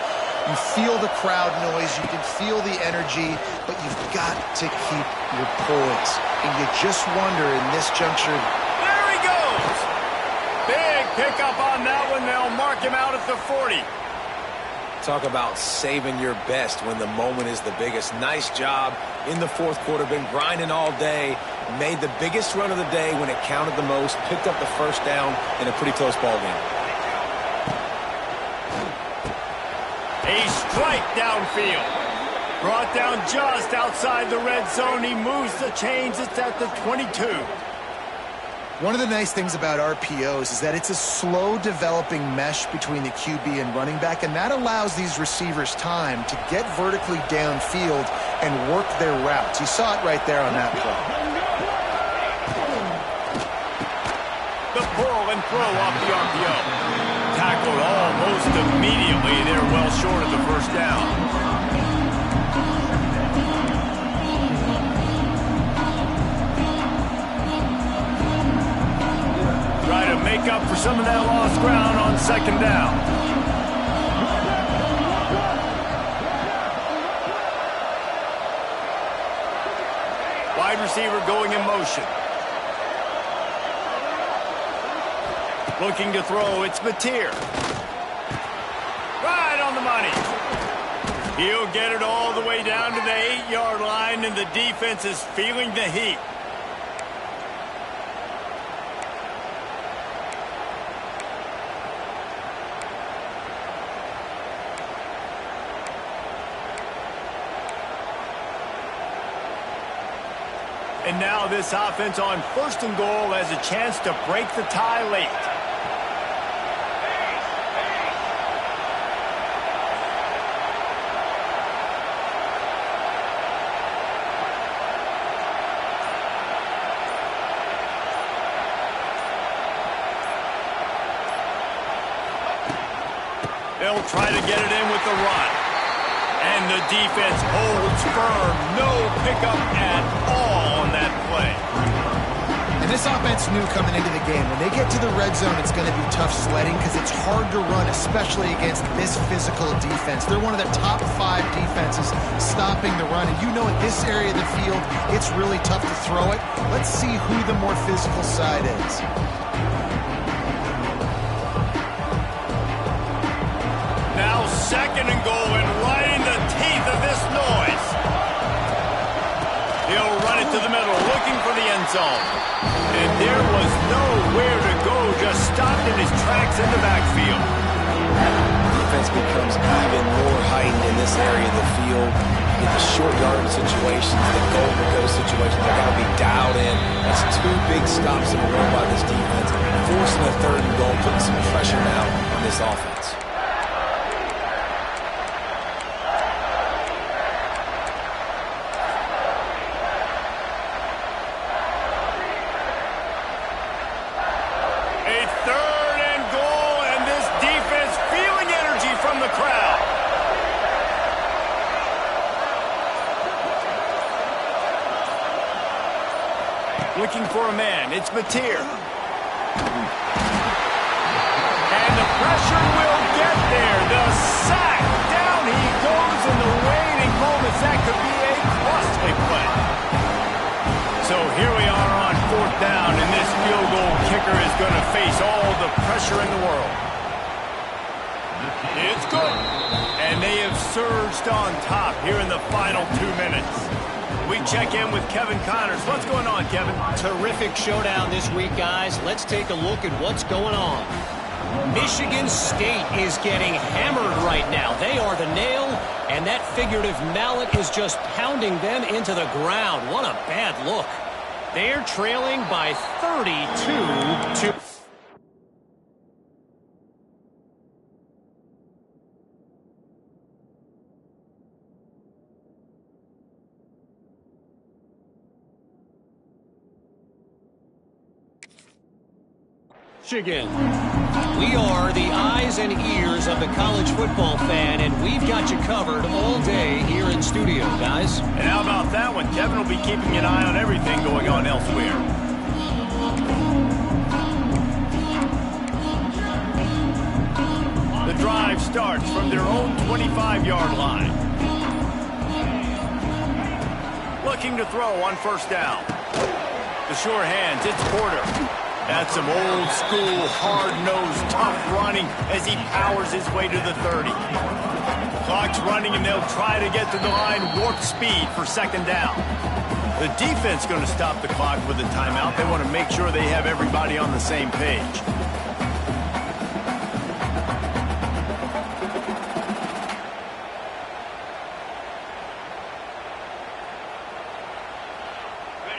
You feel the crowd noise. You can feel the energy, but you've got to keep your poise. And you just wonder in this juncture. There he goes. Big pickup on that one. They'll mark him out at the 40. Talk about saving your best when the moment is the biggest. Nice job in the fourth quarter. Been grinding all day. Made the biggest run of the day when it counted the most. Picked up the first down in a pretty close ball game. A strike downfield. Brought down just outside the red zone. He moves the chains. It's at the 22. One of the nice things about RPOs is that it's a slow developing mesh between the QB and running back, and that allows these receivers time to get vertically downfield and work their routes. You saw it right there on that play. The pull and throw off the RPO. Tackled almost immediately. They're well short of the first down. Try to make up for some of that lost ground on second down. Wide receiver going in motion. Looking to throw, it's Mateer. Right on the money. He'll get it all the way down to the 8-yard line, and the defense is feeling the heat. And now this offense on first and goal has a chance to break the tie late. They'll try to get it in with the run. And the defense holds firm. No pickup at all on that play. And this offense knew coming into the game, when they get to the red zone, it's going to be tough sledding because it's hard to run, especially against this physical defense. They're one of the top 5 defenses stopping the run. And you know, at this area of the field, it's really tough to throw it. Let's see who the more physical side is. Now 2nd and goal, and right in the teeth of this noise. He'll run it to the middle, looking for the end zone. And there was nowhere to go, just stopped in his tracks in the backfield. Defense becomes even more heightened in this area of the field. In the short yardage situations, the goal-to-go situations, they've got to be dialed in. That's 2 big stops in a row by this defense. Forcing a 3rd and goal, putting some pressure now on this offense. Looking for a man. It's Mateer. And the pressure will get there. The sack. Down he goes in the waning moments. That could be a costly play. So here we are on 4th down, and this field goal kicker is going to face all the pressure in the world. It's good. And they have surged on top here in the final 2 minutes. We check in with Kevin Connors. What's going on, Kevin? Terrific showdown this week, guys. Let's take a look at what's going on. Michigan State is getting hammered right now. They are the nail, and that figurative mallet is just pounding them into the ground. What a bad look. They're trailing by 32 to... Michigan. We are the eyes and ears of the college football fan, and we've got you covered all day here in studio, guys. And how about that one? Kevin will be keeping an eye on everything going on elsewhere. The drive starts from their own 25-yard line. Looking to throw on 1st down. The sure hands, it's Porter. That's some old-school, hard-nosed, tough running as he powers his way to the 30. Clock's running, and they'll try to get to the line warp speed for 2nd down. The defense going to stop the clock with a timeout. They want to make sure they have everybody on the same page.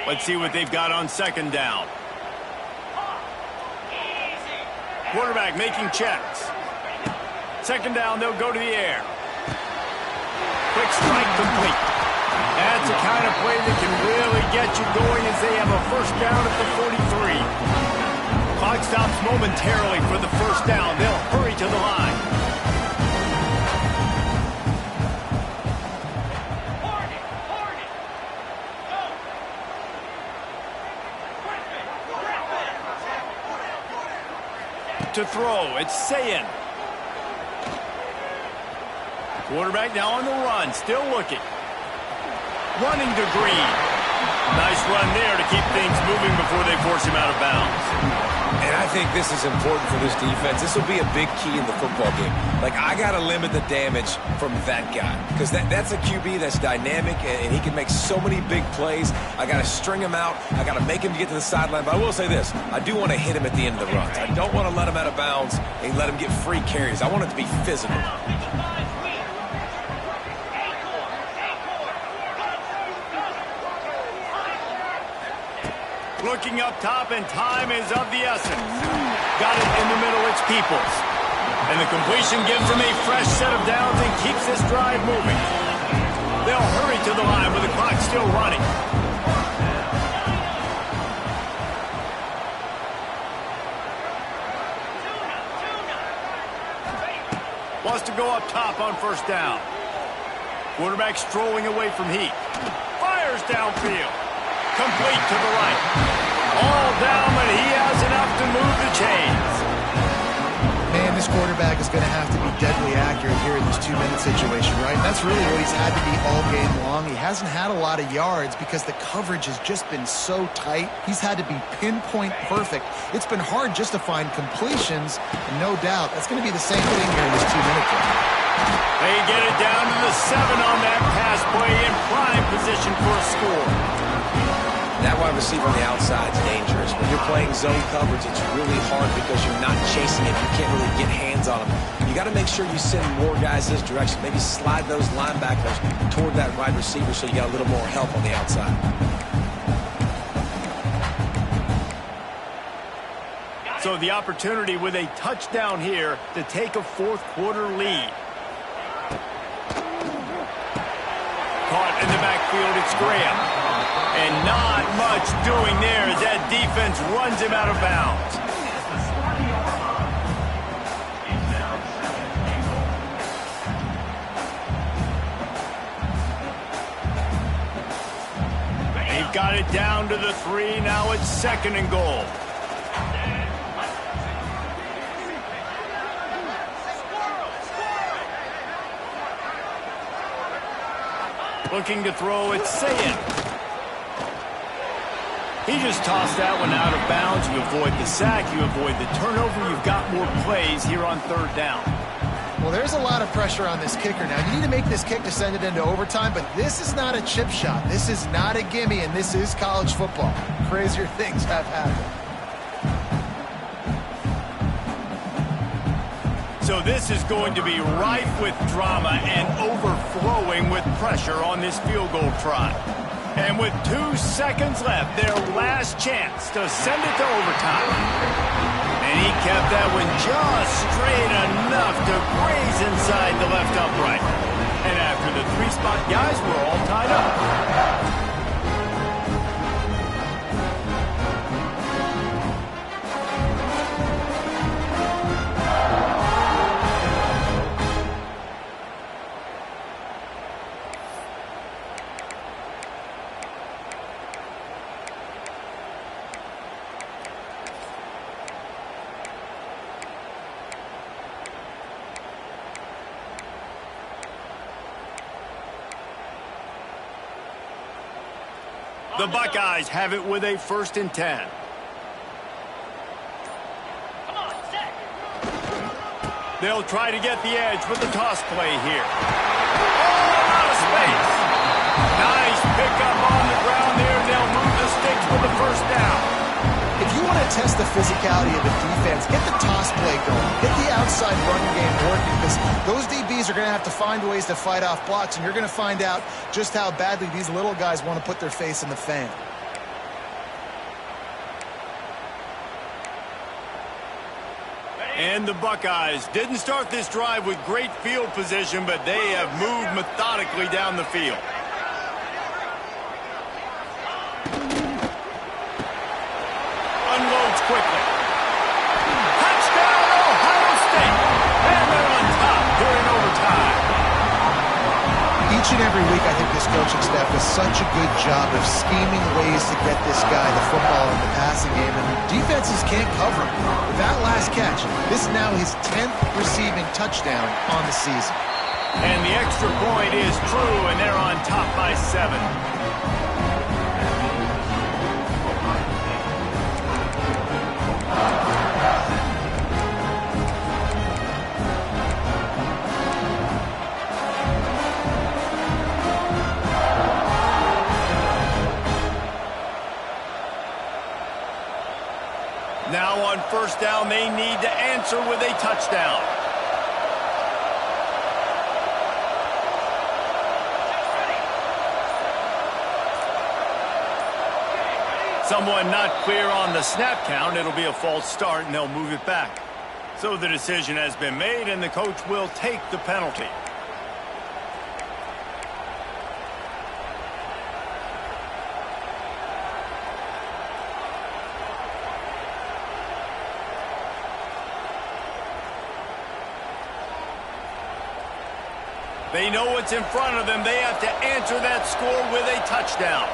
Let's see what they've got on 2nd down. Quarterback making checks. 2nd down, they'll go to the air. Quick strike complete. That's the kind of play that can really get you going as they have a 1st down at the 43. Clock stops momentarily for the 1st down. They'll hurry to the line. To throw, it's Sayin. Quarterback now on the run, still looking. Running to Green. Nice run there to keep things moving before they force him out of bounds. And I think this is important for this defense. This will be a big key in the football game. Like, I got to limit the damage from that guy. Because that's a QB that's dynamic, and he can make so many big plays. I got to string him out. I got to make him get to the sideline. But I will say this. I do want to hit him at the end of the runs. I don't want to let him out of bounds and let him get free carries. I want it to be physical. Looking up top, and time is of the essence. Got it in the middle, it's Peoples. And the completion gives him a fresh set of downs and keeps this drive moving. They'll hurry to the line with the clock still running. Wants to go up top on 1st down. Quarterback strolling away from heat. Fires downfield. Complete to the right. All down, but he has enough to move the chains. Man, this quarterback is going to have to be deadly accurate here in this 2-minute situation, right? That's really what he's had to be all game long. He hasn't had a lot of yards because the coverage has just been so tight. He's had to be pinpoint perfect. It's been hard just to find completions, and no doubt that's going to be the same thing here in this 2-minute game. They get it down to the 7 on that pass play in prime position for a score. That wide receiver on the outside is dangerous. When you're playing zone coverage, it's really hard because you're not chasing it. You can't really get hands on him. You got to make sure you send more guys his direction. Maybe slide those linebackers toward that wide receiver so you got a little more help on the outside. So the opportunity with a touchdown here to take a fourth-quarter lead. Caught in the backfield, it's Graham. And not much doing there as that defense runs him out of bounds. They've got it down to the 3. Now it's 2nd and goal. Looking to throw, it's Saying. He just tossed that one out of bounds. You avoid the sack, you avoid the turnover. You've got more plays here on 3rd down. Well, there's a lot of pressure on this kicker now. You need to make this kick to send it into overtime, but this is not a chip shot. This is not a gimme, and this is college football. Crazier things have happened. So this is going to be rife with drama and overflowing with pressure on this field goal try. And with 2 seconds left, their last chance to send it to overtime. And he kept that one just straight enough to graze inside the left upright. And after the 3-spot guys were all tied up. The Buckeyes have it with a 1st and 10. They'll try to get the edge with the toss play here. Oh, out of space. Nice pickup on the ground there. They'll move the sticks with the 1st down. If you want to test the physicality of the defense, get the toss play going. Get the outside running game working because those DBs are going to have to find ways to fight off blocks, and you're going to find out just how badly these little guys want to put their face in the fan. And the Buckeyes didn't start this drive with great field position, but they have moved methodically down the field. Unloads quickly. Touchdown, Ohio State. And they're on top here in overtime. Each and every week, I think this coaching staff does such a good job of scheming ways to get this guy the football in the passing game, and defenses can't cover him. With that last catch, this is now his 10th receiving touchdown on the season. And the extra point is true, and they're on top by 7. Now on 1st down, they need to answer with a touchdown. Someone not clear on the snap count. It'll be a false start, and they'll move it back. So the decision has been made, and the coach will take the penalty. They know what's in front of them. They have to answer that score with a touchdown.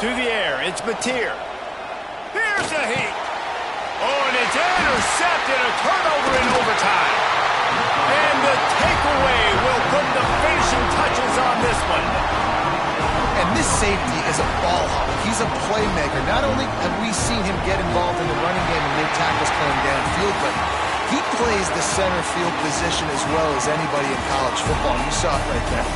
To the air, it's Mateer. Here's a heat. Oh, and it's intercepted, a turnover in overtime. And the takeaway will put the finishing touches on this one. And this safety is a ball hawk. He's a playmaker. Not only have we seen him get involved in the running game and make tackles coming downfield, but he plays the center field position as well as anybody in college football. You saw it right there.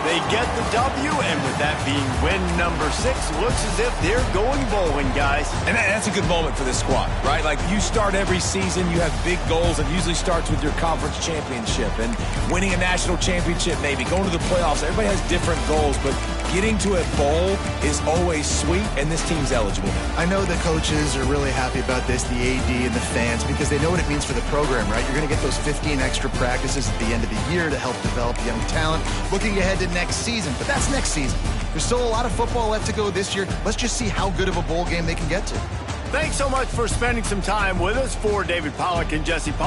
They get the W, and with that being win number 6, looks as if they're going bowling, guys. And that's a good moment for this squad, right? Like, you start every season, you have big goals, and usually starts with your conference championship and winning a national championship, maybe going to the playoffs. Everybody has different goals, but getting to a bowl is always sweet, and this team's eligible. I know the coaches are really happy about this, the AD and the fans, because they know what it means for the program, right? You're going to get those 15 extra practices at the end of the year to help develop young talent. Looking ahead to next season, but that's next season. There's still a lot of football left to go this year. Let's just see how good of a bowl game they can get to. Thanks so much for spending some time with us. For David Pollack and Jesse Paul.